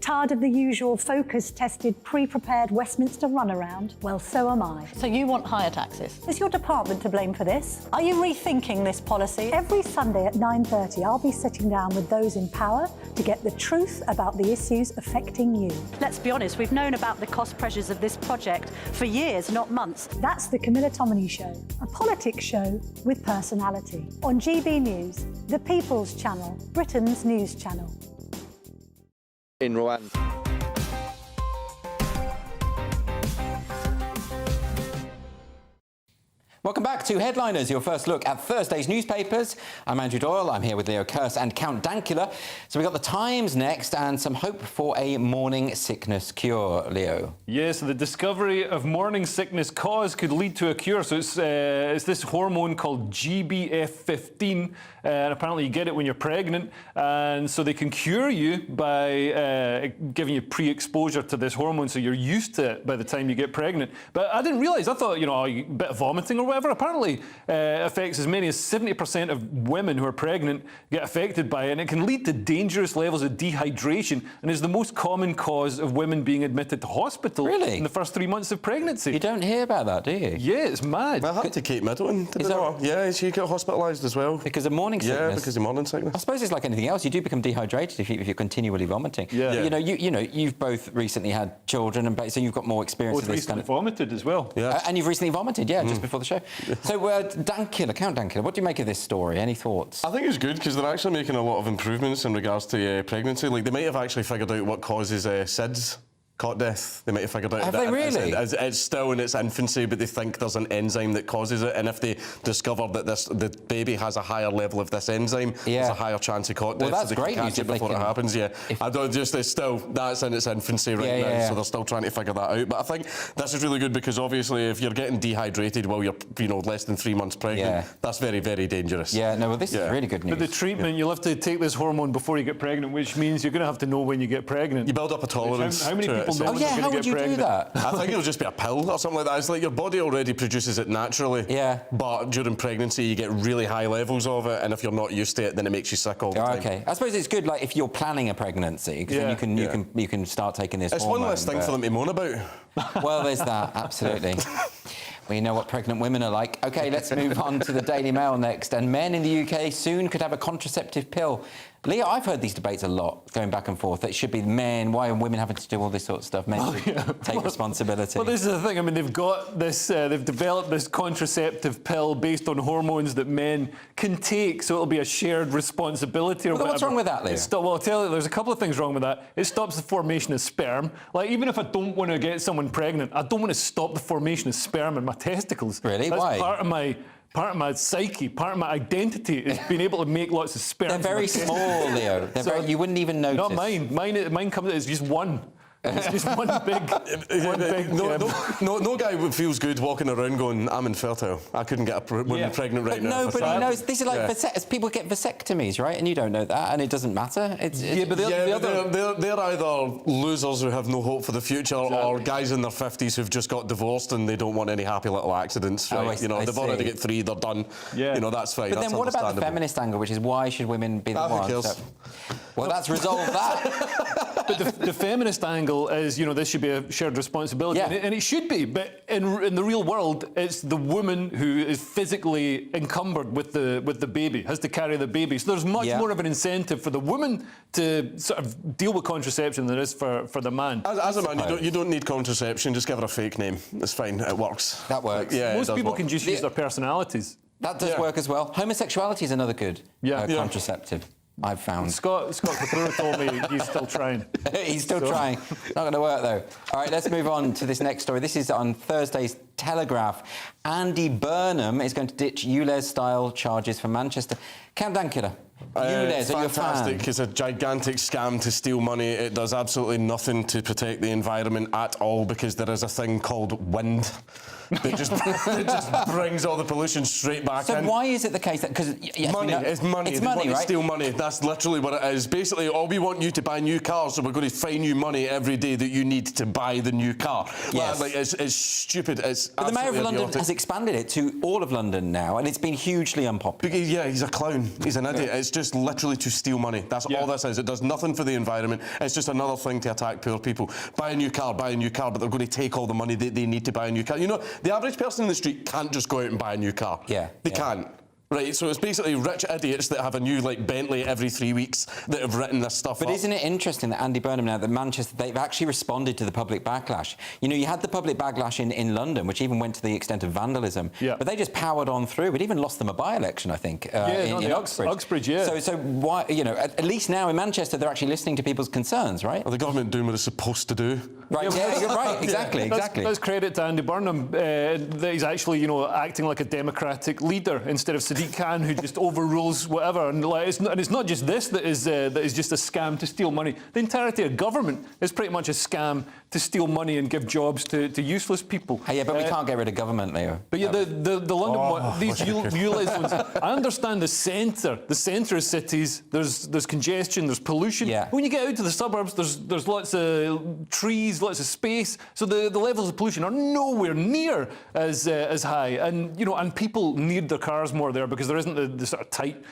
V: Tired of the usual focus-tested, pre-prepared Westminster runaround? Well, so am I.
W: So you want higher taxes?
V: Is your department to blame for this? Are you rethinking this policy? Every Sunday at 9:30, I'll be sitting down with those in power to get the truth about the issues affecting you.
W: Let's be honest, we've known about the cost pressures of this project for years, not months.
V: That's the Camilla Tominey Show, a politics show with personality. On GB News, the People's Channel, Britain's news channel.
I: In Rwanda.
E: Welcome back to Headliners, your first look at Thursday's newspapers. I'm Andrew Doyle, I'm here with Leo Kearse and Count Dankula. So we've got the Times next and some hope for a morning sickness cure, Leo.
G: Yes, the discovery of morning sickness cause could lead to a cure. So it's this hormone called GBF15, and apparently you get it when you're pregnant. And so they can cure you by giving you pre-exposure to this hormone, so you're used to it by the time you get pregnant. But I didn't realise, I thought, a bit of vomiting or whatever. Apparently affects as many as 70% of women who are pregnant get affected by it, and it can lead to dangerous levels of dehydration and is the most common cause of women being admitted to hospital in the first 3 months of pregnancy.
E: You don't hear about that, do you?
G: Yeah, it's mad.
F: Well, happened to Kate Middleton. Yeah, she got hospitalised as well.
E: Because of morning sickness?
F: Yeah, because of morning sickness.
E: I suppose it's like anything else. You do become dehydrated if you're continually vomiting.
G: Yeah.
E: But, you've both recently had children, and so you've got more experience
G: Both
E: of this
G: recently vomited as well.
F: Yeah.
E: And you've recently vomited, just before the show. So, Dankula, Count Dankula, what do you make of this story? Any thoughts?
F: I think it's good because they're actually making a lot of improvements in regards to pregnancy. Like, they might have actually figured out what causes SIDS. Cot death. They might have figured out
E: Have
F: that
E: they really?
F: It's still in its infancy, but they think there's an enzyme that causes it, and if they discover that the baby has a higher level of this enzyme, there's a higher chance of cot death.
E: Well, that's
F: so they
E: great
F: can catch it before it happens. Yeah, I don't it's still that's in its infancy right now, so they're still trying to figure that out. But I think this is really good because obviously, if you're getting dehydrated while you're less than 3 months pregnant, that's very, very dangerous.
E: Yeah, no, well, this is really good news.
G: But the treatment, you'll have to take this hormone before you get pregnant, which means you're going to have to know when you get pregnant.
F: You build up a tolerance.
G: How many
F: to
G: people
F: it,
G: know
F: so-
G: when they're going to get pregnant?
E: Do that?
F: I think it'll just be a pill or something like that. It's like your body already produces it naturally.
E: Yeah.
F: But during pregnancy, you get really high levels of it, and if you're not used to it, then it makes you sick all the time.
E: Okay. I suppose it's good, like, if you're planning a pregnancy, because then you can start taking this
F: It's
E: hormone,
F: one less thing for them to moan about.
E: Well, there's that, absolutely. We know what pregnant women are like. OK, let's move on to the Daily Mail next. And men in the UK soon could have a contraceptive pill. Leo, I've heard these debates a lot, going back and forth. That it should be men. Why are women having to do all this sort of stuff? Men should take responsibility.
G: Well, this is the thing. I mean, they've got this. They've developed this contraceptive pill based on hormones that men can take, so it'll be a shared responsibility or whatever.
E: What's wrong with that, Leo?
G: Well, I'll tell you, there's a couple of things wrong with that. It stops the formation of sperm. Like, even if I don't want to get someone pregnant, I don't want to stop the formation of sperm in my testicles.
E: Really?
G: That's
E: Why?
G: Part of my psyche, part of my identity is being able to make lots of sperm.
E: They're very small, Leo. You wouldn't even notice.
G: Not mine. Mine comes. It's just one. It's just one big.
F: No guy feels good walking around going, "I'm infertile. I couldn't get a woman pregnant right now."
E: Nobody knows. These are like people get vasectomies, right? And you don't know that, and it doesn't matter.
F: They're either losers who have no hope for the future, or guys in their 50s who've just got divorced and they don't want any happy little accidents. Right? They've already got 3, they're done.
G: Yeah.
F: That's fine.
E: But then what about the feminist angle, which is why should women be the ones? Well, that's resolved that.
G: But the feminist angle is, this should be a shared responsibility, and it should be. But in the real world, it's the woman who is physically encumbered with the baby, has to carry the baby. So there's much more of an incentive for the woman to sort of deal with contraception than there is for the man.
F: As a man, you don't need contraception. Just give her a fake name. It's fine. It works.
E: That works.
G: Most people can just use their personalities.
E: That does work as well. Homosexuality is another good contraceptive, I've found.
G: Scott Cathro told me he's still trying.
E: He's still trying. Not going to work, though. All right, let's move on to this next story. This is on Thursday's Telegraph. Andy Burnham is going to ditch ULEZ-style charges for Manchester. Count Dankula. ULEZ, are you a fan?
F: Fantastic. It's a gigantic scam to steal money. It does absolutely nothing to protect the environment at all, because there is a thing called wind. It just brings all the pollution straight back in.
E: So why is it the case that... Because
F: money, it's money.
E: It's
F: they
E: money,
F: want
E: right?
F: to steal money. That's literally what it is. Basically, we want you to buy new cars, so we're going to fine you money every day that you need to buy the new car.
E: Yes.
F: It's stupid. It's
E: but the Mayor of London
F: idiotic.
E: has expanded it to all of London now, and it's been hugely unpopular.
F: Because, he's a clown. He's an idiot. It's just literally to steal money. That's all this is. It does nothing for the environment. It's just another thing to attack poor people. Buy a new car, but they're going to take all the money they need to buy a new car. The average person in the street can't just go out and buy a new car. They can't. Right, so it's basically rich idiots that have a new, Bentley every 3 weeks that have written this stuff up.
E: But isn't it interesting that Andy Burnham now, that Manchester, they've actually responded to the public backlash. You had the public backlash in London, which even went to the extent of vandalism. But they just powered on through. It even lost them a by-election, I think, in Uxbridge.
G: Uxbridge, yeah.
E: So why, at least now in Manchester, they're actually listening to people's concerns, right?
F: Well, the government doing what it's supposed to do.
E: Right, you're right, exactly.
G: That's credit to Andy Burnham, that he's actually, acting like a democratic leader instead of Sadiq Khan, who just overrules whatever. And it's not just this that is just a scam to steal money. The entirety of government is pretty much a scam to steal money and give jobs to useless people.
E: Hey, but we can't get rid of government, Leo.
G: But the London one, these ULEZ ones, I understand the centre of cities, there's congestion, there's pollution. When you get out to the suburbs, there's lots of trees, lots of space, so the levels of pollution are nowhere near as high. And people need their cars more there because there isn't the sort of tight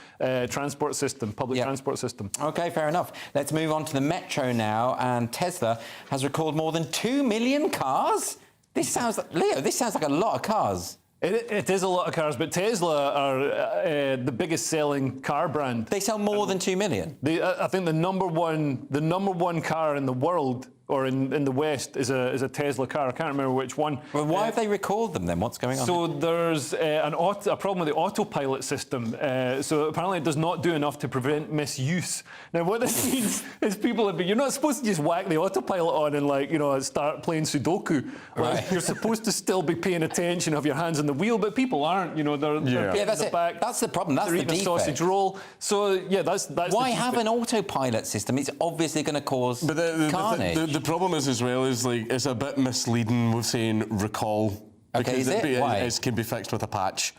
G: transport system, public transport system.
E: OK, fair enough. Let's move on to the metro now. And Tesla has recalled more than 2 million cars? This sounds like a lot of cars.
G: It is a lot of cars, but Tesla are the biggest selling car brand.
E: They sell more than 2 million?
G: I think the number one car in the world, or in the West, is a Tesla car. I can't remember which one.
E: Well, why have they recalled them then? What's going on?
G: So there's a problem with the autopilot system. So apparently it does not do enough to prevent misuse. Now what this means is you're not supposed to just whack the autopilot on and start playing Sudoku.
E: Right.
G: You're supposed to still be paying attention, have your hands on the wheel, but people aren't. They're
E: that's it.
G: back.
E: That's the problem. That's
G: they're
E: the
G: eating
E: defect.
G: a sausage roll. So that's
E: why have an autopilot system? It's obviously going to cause carnage.
F: The problem is it's a bit misleading with saying recall.
E: Okay,
F: because
E: is it? Why?
F: It can be fixed with a patch.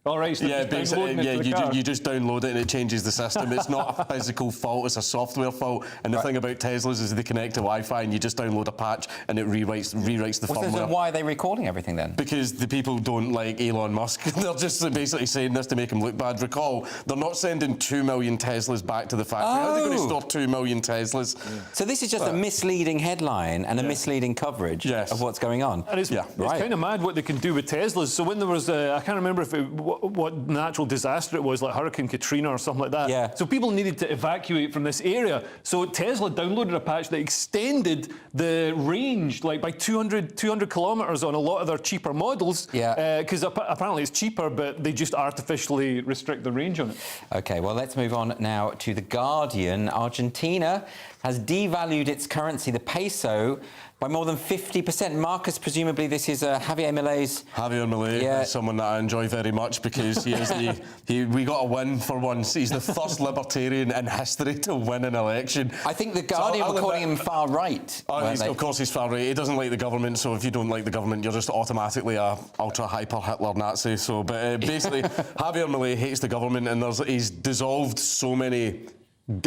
G: All right, so
F: yeah,
G: just downloading it to the car.
F: you just download it and it changes the system. It's not a physical fault, it's a software fault. And the thing about Teslas is they connect to Wi-Fi and you just download a patch and it rewrites the firmware.
E: So why are they recalling everything then?
F: Because the people don't like Elon Musk. They're just basically saying this to make him look bad. Recall, they're not sending 2 million Teslas back to the factory. How are they going to store 2 million Teslas?
E: So this is just a misleading headline and a misleading coverage of what's going on.
G: And it's kind of mad what they can do with Teslas. So when there was, I can't remember if what natural disaster it was, like Hurricane Katrina or something like that.
E: Yeah.
G: So people needed to evacuate from this area. So Tesla downloaded a patch that extended the range, like by 200 kilometres on a lot of their cheaper models.
E: Yeah.
G: Because apparently it's cheaper, but they just artificially restrict the range on it.
E: OK, well, let's move on now to The Guardian. Argentina has devalued its currency, the peso, by more than 50%. Marcus, presumably this is Javier Milei's...
F: Javier Milei is someone that I enjoy very much because he is we got a win for once. He's the first libertarian in history to win an election.
E: I think The Guardian were calling him far right.
F: Of course he's far right. He doesn't like the government, so if you don't like the government, you're just automatically a ultra-hyper Hitler Nazi. So, but basically, Javier Milei hates the government and he's dissolved so many...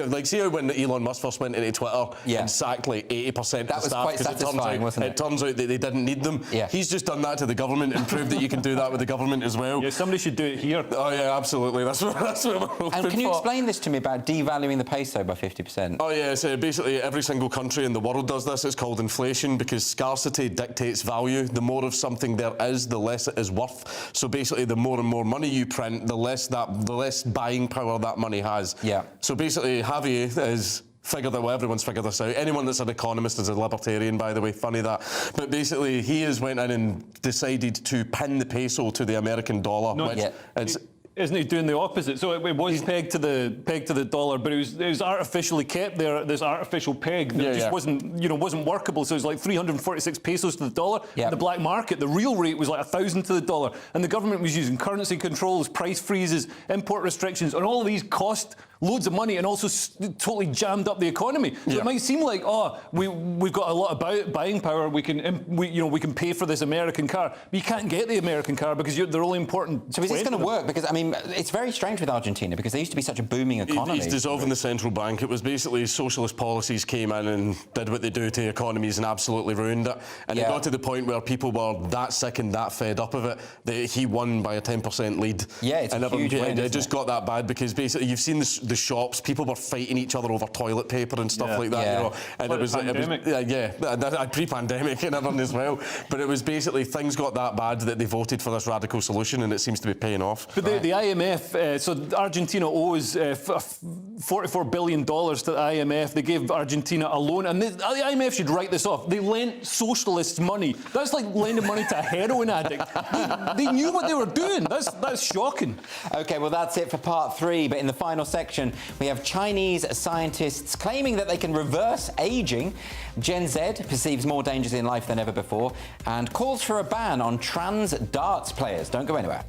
F: Like, see how when Elon Musk first went into Twitter and sacked like 80% of the staff because it turns out that they didn't need them.
E: Yeah.
F: He's just done that to the government and proved that you can do that with the government as well.
G: Yeah, somebody should do it here.
F: Oh yeah, absolutely. That's what we're hoping
E: And can you
F: for.
E: explain this to me about devaluing the peso by 50%?
F: Oh yeah, so basically every single country in the world does this. It's called inflation because scarcity dictates value. The more of something there is, the less it is worth. So basically the more and more money you print, the less buying power that money has.
E: Yeah.
F: So basically Javier has figured out, well, everyone's figured this out. Anyone that's an economist is a libertarian, by the way, funny that. But basically he has went in and decided to pin the peso to the American dollar.
G: Isn't he doing the opposite? So it was pegged to the dollar, but it was artificially kept there. This artificial peg that just wasn't workable. So it was like 346 pesos to the dollar. In the black market, the real rate was like 1,000 to the dollar, and the government was using currency controls, price freezes, import restrictions, and all of these cost loads of money and also totally jammed up the economy. So it might seem like, we've got a lot of buying power. We can pay for this American car, but you can't get the American car because they're only important.
E: So is this going to work? Because I mean, it's very strange with Argentina because they used to be such a booming economy.
F: He's dissolving the central bank. It was basically socialist policies came in and did what they do to economies and absolutely ruined it. And it got to the point where people were that sick and that fed up of it that he won by a 10% lead.
E: Yeah, it's a huge win,
F: it just got that bad because basically you've seen the shops, people were fighting each other over toilet paper and stuff like that.
E: Yeah.
F: You know, and it was pre-pandemic and everything as well. But it was basically things got that bad that they voted for this radical solution, and it seems to be paying off.
G: But the IMF, so Argentina owes $44 billion to the IMF. They gave Argentina a loan, and the IMF should write this off. They lent socialists money. That's like lending money to a heroin addict. They knew what they were doing. That's shocking.
E: OK, well, that's it for part 3. But in the final section, we have Chinese scientists claiming that they can reverse ageing. Gen Z perceives more dangers in life than ever before and calls for a ban on trans darts players. Don't go anywhere.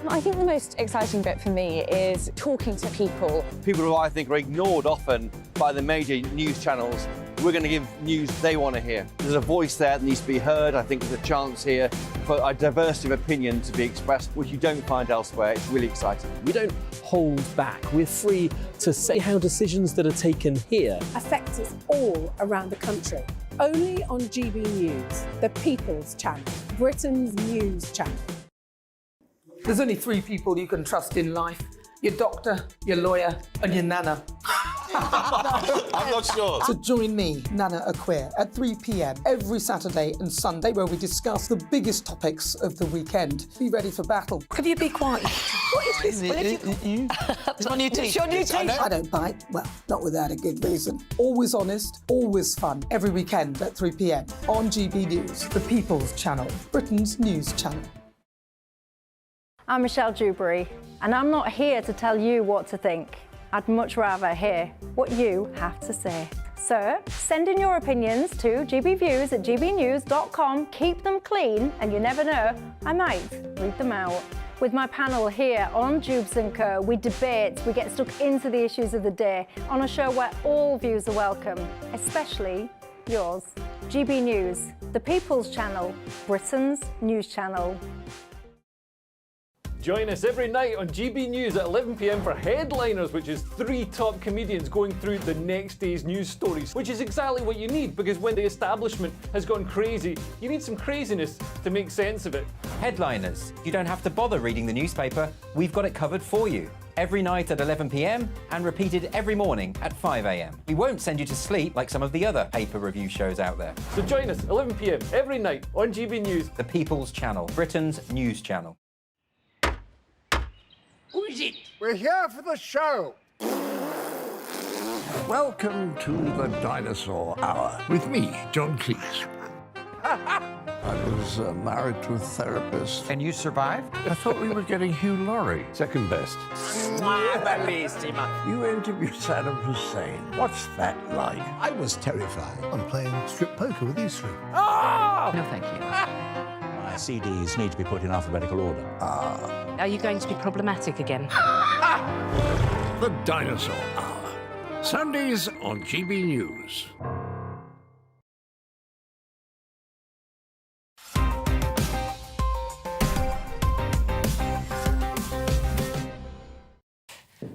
B: I think the most exciting bit for me is talking to people.
I: People who I think are ignored often by the major news channels. We're going to give news they want to hear. There's a voice there that needs to be heard. I think there's a chance here for a diversity of opinion to be expressed, which you don't find elsewhere. It's really exciting.
C: We don't hold back. We're free to say how decisions that are taken here
K: affect us all around the country. Only on GB News, the People's Channel, Britain's news channel.
L: There's only 3 people you can trust in life. Your doctor, your lawyer, and your nana.
F: I'm not sure.
L: So join me, Nana Akweer, at 3 p.m. every Saturday and Sunday, where we discuss the biggest topics of the weekend. Be ready for battle.
P: Could you be quiet? What is this? It's on your teeth. It's on your teeth.
L: I don't bite. Well, not without a good reason. Always honest, always fun. Every weekend at 3 p.m. on GB News, the People's Channel, Britain's news channel.
H: I'm Michelle Dewberry, and I'm not here to tell you what to think. I'd much rather hear what you have to say. So send in your opinions to gbviews@gbnews.com. Keep them clean, and you never know, I might read them out. With my panel here on Jubes & Co, we debate, we get stuck into the issues of the day on a show where all views are welcome, especially yours. GB News, the People's Channel, Britain's news channel.
G: Join us every night on GB News at 11 p.m. for Headliners, which is 3 top comedians going through the next day's news stories, which is exactly what you need, because when the establishment has gone crazy, you need some craziness to make sense of it.
E: Headliners. You don't have to bother reading the newspaper. We've got it covered for you. Every night at 11 p.m. and repeated every morning at 5 a.m. We won't send you to sleep like some of the other paper review shows out there.
G: So join us 11 p.m. every night on GB News.
E: The People's Channel, Britain's news channel.
M: Who is it? We're here for the show. Welcome to the Dinosaur Hour with me, John Cleese. I was married to a therapist.
D: And you survived?
M: I thought we were getting Hugh Laurie.
T: Second best.
M: You interviewed Saddam Hussein. What's that like?
N: I was terrified. I'm playing strip poker with these three.
D: No, thank you.
N: My CDs need to be put in alphabetical order.
O: Are you going to be problematic again?
M: The Dinosaur Hour. Sundays on GB News.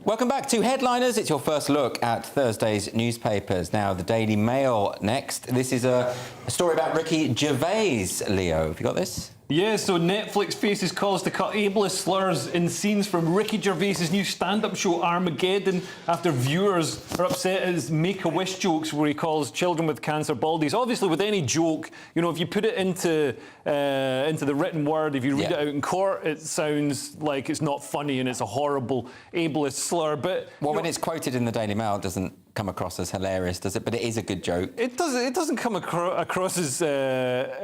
E: Welcome back to Headliners. It's your first look at Thursday's newspapers. Now, the Daily Mail next. This is a story about Ricky Gervais, Leo. Have you got this?
G: Yeah, so Netflix faces calls to cut ableist slurs in scenes from Ricky Gervais's new stand-up show Armageddon after viewers are upset at his Make-A-Wish jokes where he calls children with cancer baldies. Obviously, with any joke, you know, if you put it into the written word, if you read it out in court, it sounds like it's not funny and it's a horrible ableist slur. But
E: well, when it's quoted in the Daily Mail, it doesn't come across as hilarious, does it? But it is a good joke.
G: It doesn't come across as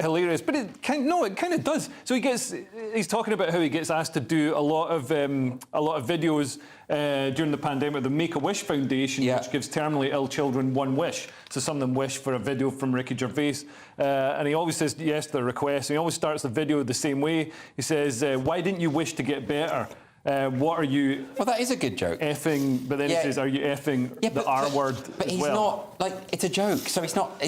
G: hilarious, but it kind of does. So he's talking about how he gets asked to do a lot of videos during the pandemic. The Make-A-Wish Foundation, which gives terminally ill children one wish. So some of them wish for a video from Ricky Gervais, and he always says yes to the request. And he always starts the video the same way. He says, "Why didn't you wish to get better? What are you?"
E: Well, that is a good joke.
G: Effing, but then he says, "Are you effing the R word?"
E: But he's not like it's a joke, so it's not a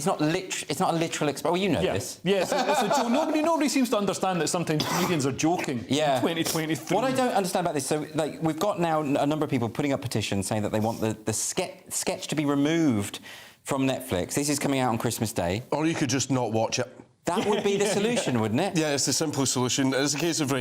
E: literal expression. Well, you know this.
G: Yes, it's a joke. Nobody seems to understand that sometimes comedians are joking.
E: Yeah.
G: In 2023.
E: What I don't understand about this, so like we've got now a number of people putting up petitions saying that they want the sketch to be removed from Netflix. This is coming out on Christmas Day.
F: Or you could just not watch it.
E: That would be the solution, wouldn't it?
F: Yeah, it's the simplest solution. It's a case of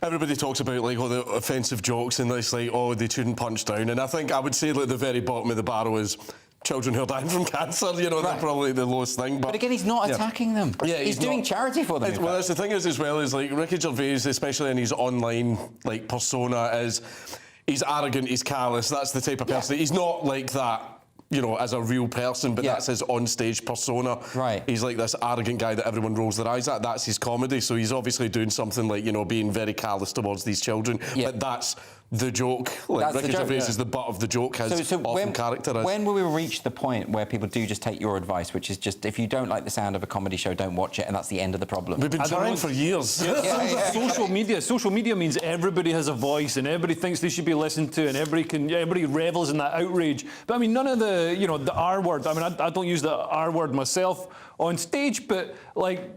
F: everybody talks about like all the offensive jokes and it's like, oh, they shouldn't punch down. And I think I would say like the very bottom of the barrel is children who are dying from cancer. You know, they're probably the lowest thing. But
E: again, he's not attacking them.
F: Yeah,
E: he's doing charity for them.
F: Well, that's the thing is as well is like Ricky Gervais, especially in his online like persona, he's arrogant, he's callous. That's the type of person. He's not like that, you know, as a real person, but that's his on-stage persona. Right. He's like this arrogant guy that everyone rolls their eyes at. That's his comedy. So he's obviously doing something like, you know, being very callous towards these children. Yeah. But that's the joke. Like Ricky Gervais is the butt of the joke, has often characterised.
E: When will we reach the point where people do just take your advice, which is just, if you don't like the sound of a comedy show, don't watch it, and that's the end of the problem?
F: We've been trying for years.
G: Social media. Social media means everybody has a voice and everybody thinks they should be listened to and everybody revels in that outrage. But I mean, none of the R word. I mean, I don't use the R word myself on stage, but like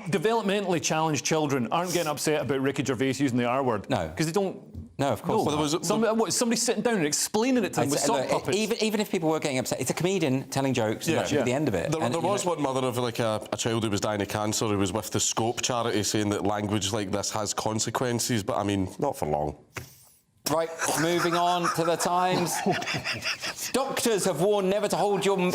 G: developmentally challenged children aren't getting upset about Ricky Gervais using the R word.
E: No.
G: Because they don't.
E: No, of course.
G: No. Well, somebody sitting down and explaining it to them with sock puppets.
E: Even if people were getting upset, it's a comedian telling jokes, and that should be the end of it.
F: There was one mother of like a child who was dying of cancer who was with the Scope charity saying that language like this has consequences, but I mean, not for long.
E: Right, moving on to the Times. Doctors have warned never to hold your nose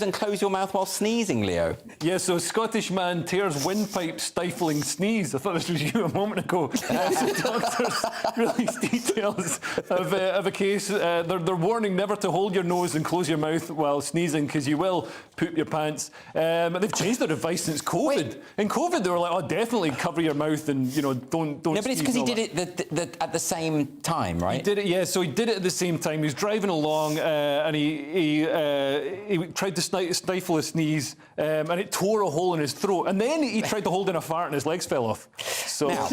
E: and close your mouth while sneezing, Leo.
G: Yeah, so a Scottish man tears windpipe stifling sneeze. I thought this was you a moment ago. So doctors released details of a case. They're warning never to hold your nose and close your mouth while sneezing because you will poop your pants. But they've changed their advice since COVID. In COVID, they were like, oh, definitely cover your mouth and, you know, don't.
E: No, but it's because he did it. at the same time, right?
G: He did it, yeah. So he did it at the same time. He was driving along and he tried to stifle a sneeze and it tore a hole in his throat. And then he tried to hold in a fart and his legs fell off. So
E: now,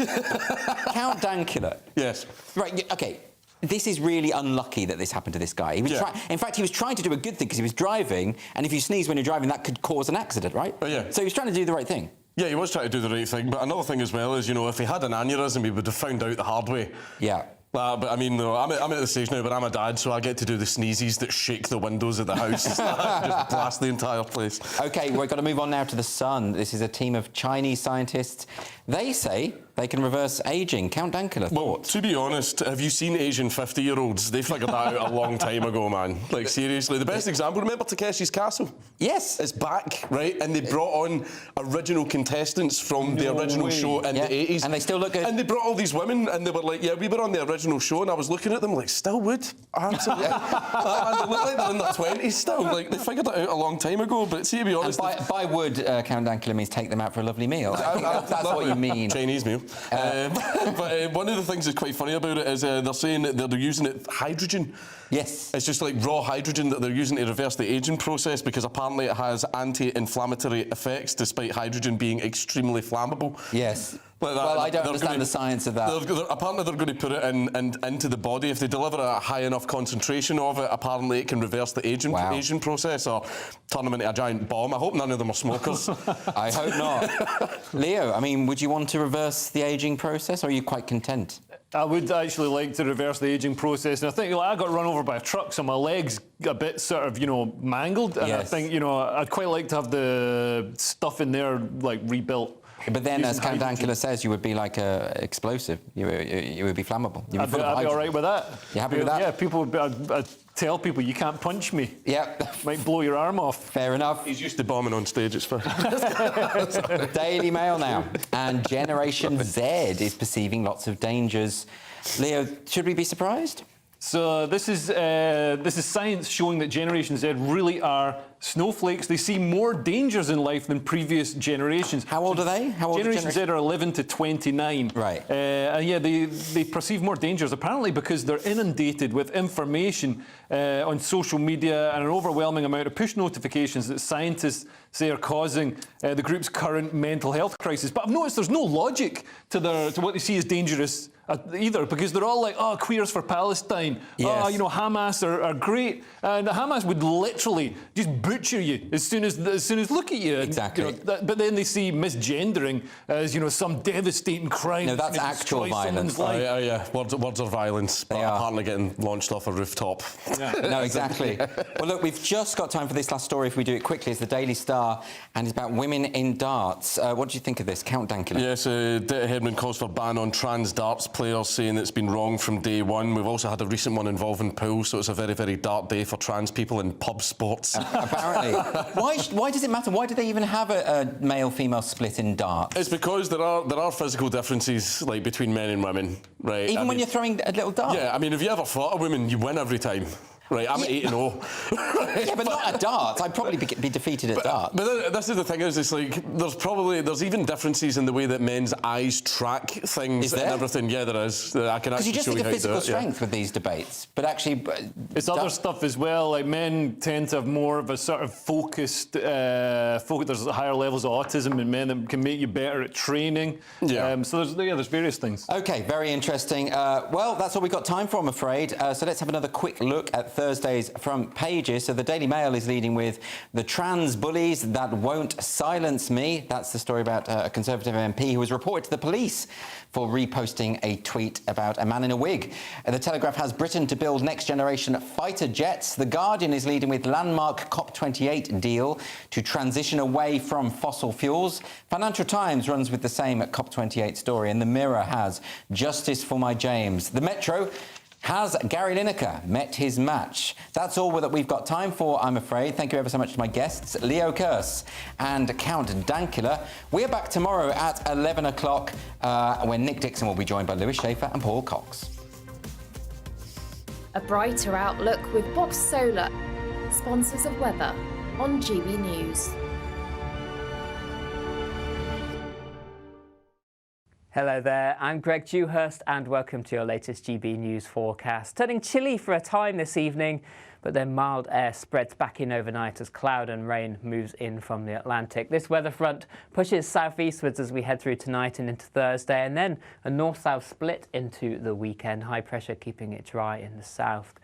E: Count Dankula.
F: Yes.
E: Right. Okay. This is really unlucky that this happened to this guy. He was in fact, he was trying to do a good thing because he was driving, and if you sneeze when you're driving, that could cause an accident, right?
F: Oh, yeah.
E: So he was trying to do the right thing.
F: Yeah, he was trying to do the right thing. But another thing as well is, you know, if he had an aneurysm, he would have found out the hard way.
E: Yeah.
F: But I mean, no, I'm at the stage now, but I'm a dad, so I get to do the sneezes that shake the windows of the house. Just blast the entire place.
E: OK, we've got to move on now to the sun. This is a team of Chinese scientists. They say they can reverse ageing. Count Dankula,
F: well, to be honest, have you seen Asian 50-year-olds? They figured that out a long time ago, man. Like, seriously. The best example, remember Takeshi's Castle?
E: Yes.
F: It's back, right? And they brought on original contestants from the original show in the 80s.
E: And they still look good.
F: And they brought all these women, and they were like, yeah, we were on the original show, and I was looking at them like, still would? Absolutely. And they look like they're in their 20s still. Like, they figured it out a long time ago, but see, to be honest...
E: And by would, Count Dankula means take them out for a lovely meal. That's what you mean.
F: Chinese meal. But one of the things that's quite funny about it is they're saying that they're using hydrogen.
E: Yes.
F: It's just like raw hydrogen that they're using to reverse the ageing process because apparently it has anti-inflammatory effects despite hydrogen being extremely flammable.
E: Yes. Well, I don't understand the science of that.
F: Apparently they're going to put it into the body. If they deliver a high enough concentration of it, apparently it can reverse the aging process or turn them into a giant bomb. I hope none of them are smokers.
E: I hope not. Leo, I mean, would you want to reverse the ageing process, or are you quite content?
G: I would actually like to reverse the ageing process. And I think I got run over by a truck, so my leg's a bit sort of, you know, mangled. And I think, you know, I'd quite like to have the stuff in there, like, rebuilt.
E: But then, as Count Dankula says, you would be like explosive. You would be flammable.
G: I'd be all right with that.
E: You happy with that?
G: Yeah, people would be, I'd tell people, you can't punch me.
E: Yep.
G: Might blow your arm off.
E: Fair enough.
F: He's used to bombing on stage, it's fine.
E: Daily Mail now. And Generation Z is perceiving lots of dangers. Leo, should we be surprised?
G: So this is science showing that Generation Z really are snowflakes. They see more dangers in life than previous generations.
E: How old are they?
G: Generation Z are 11 to 29.
E: Right.
G: And yeah, they perceive more dangers, apparently because they're inundated with information on social media and an overwhelming amount of push notifications that scientists say are causing the group's current mental health crisis. But I've noticed there's no logic to what they see as dangerous either, because they're all like, oh, queers for Palestine.
E: Yes.
G: Oh, you know, Hamas are great. And Hamas would literally just butcher you as soon as look at you.
E: Exactly.
G: You know, but then they see misgendering as, you know, some devastating crime.
E: No, that's actual violence.
F: Yeah. Words of violence, but apparently getting launched off a rooftop.
E: Yeah. No, exactly. Well, look, we've just got time for this last story. If we do it quickly, it's the Daily Star, and it's about women in darts. What do you think of this? Count Dankula.
F: Yes, Dita Hedman calls for ban on trans darts players, saying it's been wrong from day one. We've also had a recent one involving pool, so it's a very, very dark day for trans people in pub sports.
E: Apparently. Why does it matter? Why do they even have a male-female split in darts?
F: It's because there are physical differences, like, between men and women, right?
E: Even when you're throwing a little dart?
F: Yeah, I mean, if you ever fought a woman, you win every time. Right, I'm 8-0. Right?
E: Yeah, but not at darts. I'd probably be defeated at darts.
F: But this is the thing, is it's like there's even differences in the way that men's eyes track things and everything. Yeah, there is. I can actually show you how to do it. Because you just think of physical strength with these debates, but actually,
G: it's other stuff as well. Like, men tend to have more of a sort of focused. There's higher levels of autism in men that can make you better at training.
F: Yeah.
G: So there's various things.
E: Okay, very interesting. Well, that's all we've got time for, I'm afraid. So let's have another quick look at Thursday's front pages. So the Daily Mail is leading with the trans bullies that won't silence me. That's the story about a Conservative MP who was reported to the police for reposting a tweet about a man in a wig. The Telegraph has Britain to build next-generation fighter jets. The Guardian is leading with landmark COP28 deal to transition away from fossil fuels. Financial Times runs with the same COP28 story, and The Mirror has justice for my James. The Metro has Gary Lineker met his match? That's all that we've got time for, I'm afraid. Thank you ever so much to my guests, Leo Kearse and Count Dankula. We're back tomorrow at 11 o'clock when Nick Dixon will be joined by Lewis Schaefer and Paul Cox.
A: A brighter outlook with Box Solar, sponsors of weather on GB News.
Q: Hello there, I'm Greg Dewhurst and welcome to your latest GB News forecast. Turning chilly for a time this evening, but then mild air spreads back in overnight as cloud and rain moves in from the Atlantic. This weather front pushes southeastwards as we head through tonight and into Thursday, and then a north-south split into the weekend. High pressure keeping it dry in the south.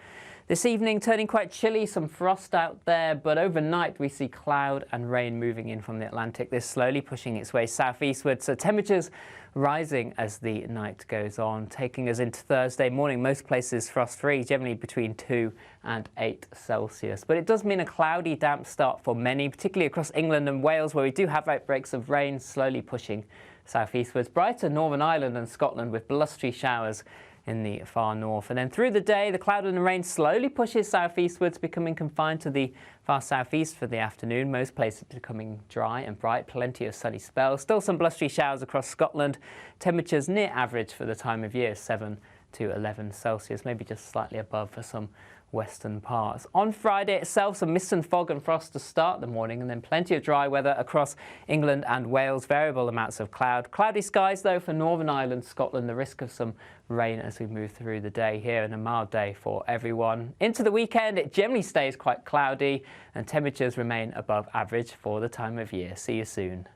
Q: This evening turning quite chilly, some frost out there, but overnight we see cloud and rain moving in from the Atlantic. This slowly pushing its way southeastward, so temperatures rising as the night goes on, taking us into Thursday morning. Most places frost-free, generally between 2 and 8 Celsius. But it does mean a cloudy, damp start for many, particularly across England and Wales, where we do have outbreaks of rain slowly pushing southeastwards. Brighter Northern Ireland and Scotland with blustery showers in the far north. And then through the day, the cloud and the rain slowly pushes southeastwards, becoming confined to the far southeast for the afternoon. Most places becoming dry and bright, plenty of sunny spells. Still some blustery showers across Scotland. Temperatures near average for the time of year, 7 to 11 Celsius, maybe just slightly above for some western parts. On Friday itself, some mist and fog and frost to start the morning, and then plenty of dry weather across England and Wales. Variable amounts of cloud. Cloudy skies, though, for Northern Ireland, Scotland. The risk of some rain as we move through the day here, and a mild day for everyone. Into the weekend, it generally stays quite cloudy, and temperatures remain above average for the time of year. See you soon.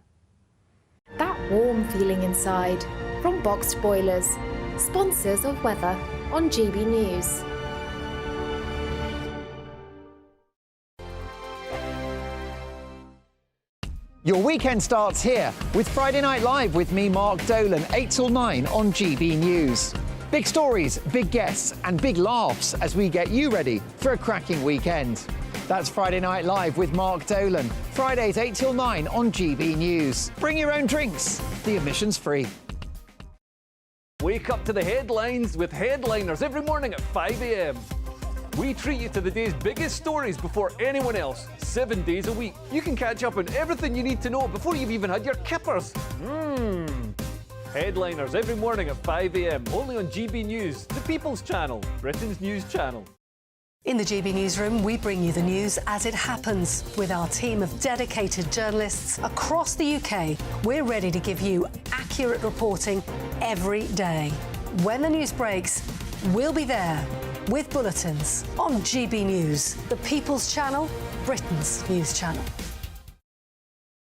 A: That warm feeling inside from Boxed Boilers, sponsors of weather on GB News.
R: Your weekend starts here with Friday Night Live with me, Mark Dolan, 8 till 9 on GB News. Big stories, big guests and big laughs as we get you ready for a cracking weekend. That's Friday Night Live with Mark Dolan, Fridays 8 till 9 on GB News. Bring your own drinks, the admission's free.
J: Wake up to the headlines with Headliners every morning at 5 a.m. We treat you to the day's biggest stories before anyone else, 7 days a week. You can catch up on everything you need to know before you've even had your kippers. Headliners every morning at 5 a.m, only on GB News, the People's Channel, Britain's news channel.
S: In the GB Newsroom, we bring you the news as it happens. With our team of dedicated journalists across the UK, we're ready to give you accurate reporting every day. When the news breaks, we'll be there with bulletins on GB News, the People's Channel, Britain's news channel.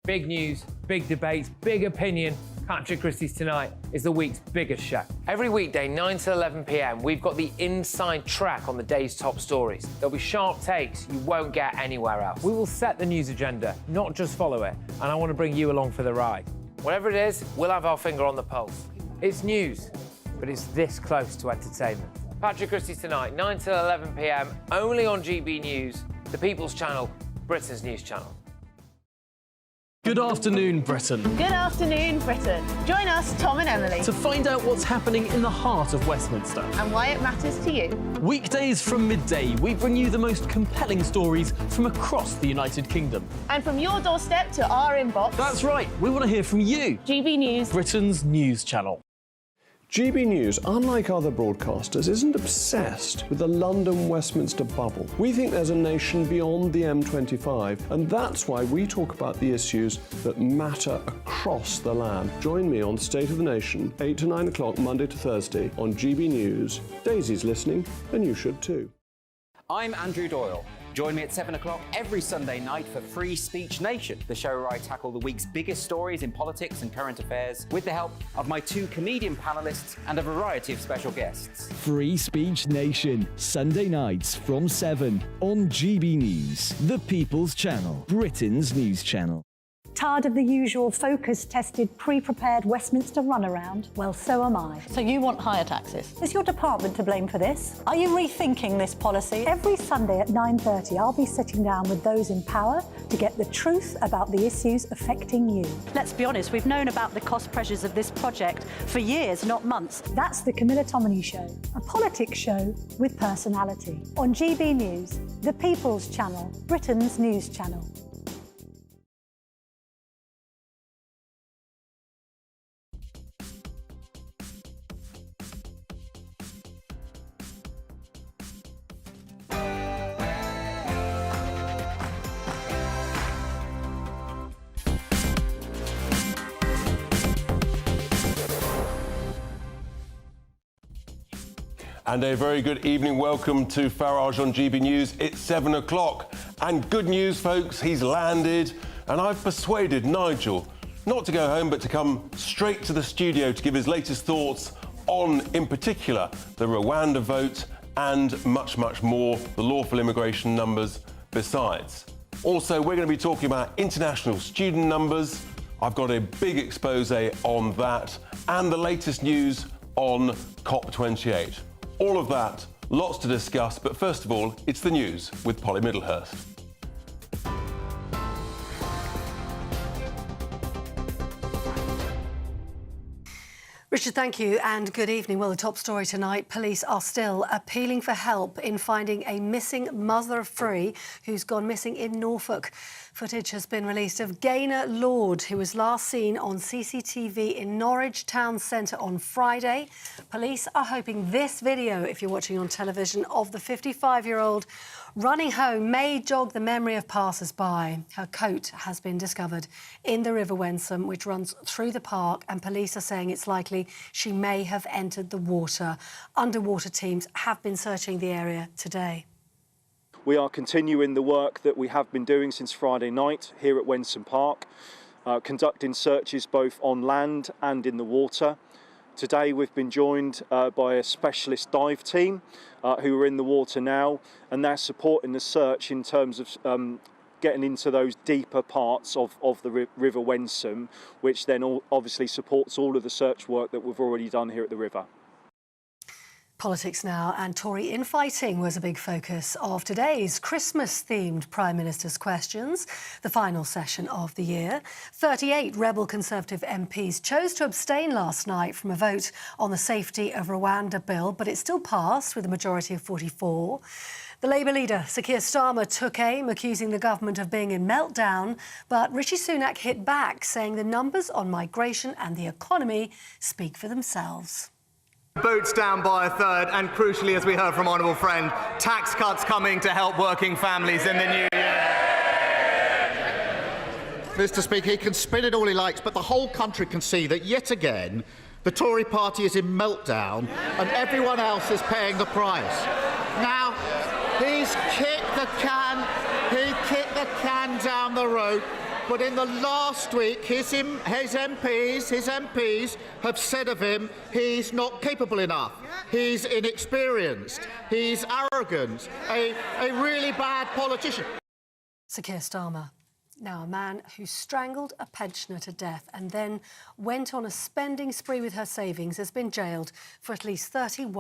X: Big news, big debates, big opinion. Patrick Christie's Tonight is the week's biggest show. Every weekday, 9 to 11 p.m, we've got the inside track on the day's top stories. There'll be sharp takes you won't get anywhere else. We will set the news agenda, not just follow it, and I want to bring you along for the ride. Whatever it is, we'll have our finger on the pulse. It's news, but it's this close to entertainment. Patrick Christie's Tonight, 9 to 11 p.m, only on GB News, the People's Channel, Britain's news channel.
J: Good afternoon, Britain.
Y: Good afternoon, Britain. Join us, Tom and Emily,
J: To find out what's happening in the heart of Westminster.
Y: and why it matters to you.
J: Weekdays from midday, we bring you the most compelling stories from across the United Kingdom.
Y: And from your doorstep to our inbox.
J: That's right, we want to hear from you.
Y: GB News,
J: Britain's news channel.
T: GB News, unlike other broadcasters, isn't obsessed with the London-Westminster bubble. We think there's a nation beyond the M25, and that's why we talk about the issues that matter across the land. Join me on State of the Nation, 8 to 9 o'clock, Monday to Thursday, on GB News. Daisy's listening, and you should too.
E: I'm Andrew Doyle. Join me at 7 o'clock every Sunday night for Free Speech Nation, the show where I tackle the week's biggest stories in politics and current affairs with the help of my 2 comedian panellists and a variety of special guests.
U: Free Speech Nation, Sunday nights from 7 on GB News, the People's Channel, Britain's news channel.
V: Tired of the usual focus-tested, pre-prepared Westminster runaround? Well, so am I.
W: So you want higher taxes?
V: Is your department to blame for this? Are you rethinking this policy? Every Sunday at 9:30, I'll be sitting down with those in power to get the truth about the issues affecting you.
W: Let's be honest, we've known about the cost pressures of this project for years, not months.
V: That's the Camilla Tominey Show, a politics show with personality. On GB News, the People's Channel, Britain's news channel.
F: And a very good evening. Welcome to Farage on GB News. It's 7 o'clock. And good news, folks, he's landed. And I've persuaded Nigel not to go home, but to come straight to the studio to give his latest thoughts on, in particular, the Rwanda vote and much, much more, the lawful immigration numbers besides. Also, we're going to be talking about international student numbers. I've got a big expose on that and the latest news on COP28. All of that, lots to discuss, but first of all, it's the news with Polly Middlehurst.
S: Richard, thank you and good evening. Well, the top story tonight, police are still appealing for help in finding a missing mother of three who's gone missing in Norfolk. Footage has been released of Gaynor Lord, who was last seen on CCTV in Norwich Town Centre on Friday. Police are hoping this video, if you're watching on television, of the 55-year-old running home may jog the memory of passers-by. Her coat has been discovered in the River Wensum, which runs through the park, and police are saying it's likely she may have entered the water. Underwater teams have been searching the area today.
B: We are continuing the work that we have been doing since Friday night here at Wensum Park, conducting searches both on land and in the water. Today we've been joined by a specialist dive team who are in the water now, and they're supporting the search in terms of getting into those deeper parts of the River Wensum, which then obviously supports all of the search work that we've already done here at the river.
S: Politics now, and Tory infighting was a big focus of today's Christmas-themed Prime Minister's Questions, the final session of the year. 38 Rebel Conservative MPs chose to abstain last night from a vote on the Safety of Rwanda bill, but it still passed with a majority of 44. The Labour leader, Sir Keir Starmer, took aim, accusing the government of being in meltdown, but Rishi Sunak hit back, saying the numbers on migration and the economy speak for themselves.
C: Votes down by a third, and crucially, as we heard from Honourable Friend, tax cuts coming to help working families in the new year.
I: Mr. Speaker, he can spin it all he likes, but the whole country can see that yet again the Tory party is in meltdown and everyone else is paying the price. Now, he's kicked the can down the road. But in the last week, his MPs have said of him, he's not capable enough, he's inexperienced, he's arrogant, a really bad politician.
S: Sir Keir Starmer, now a man who strangled a pensioner to death and then went on a spending spree with her savings, has been jailed for at least 31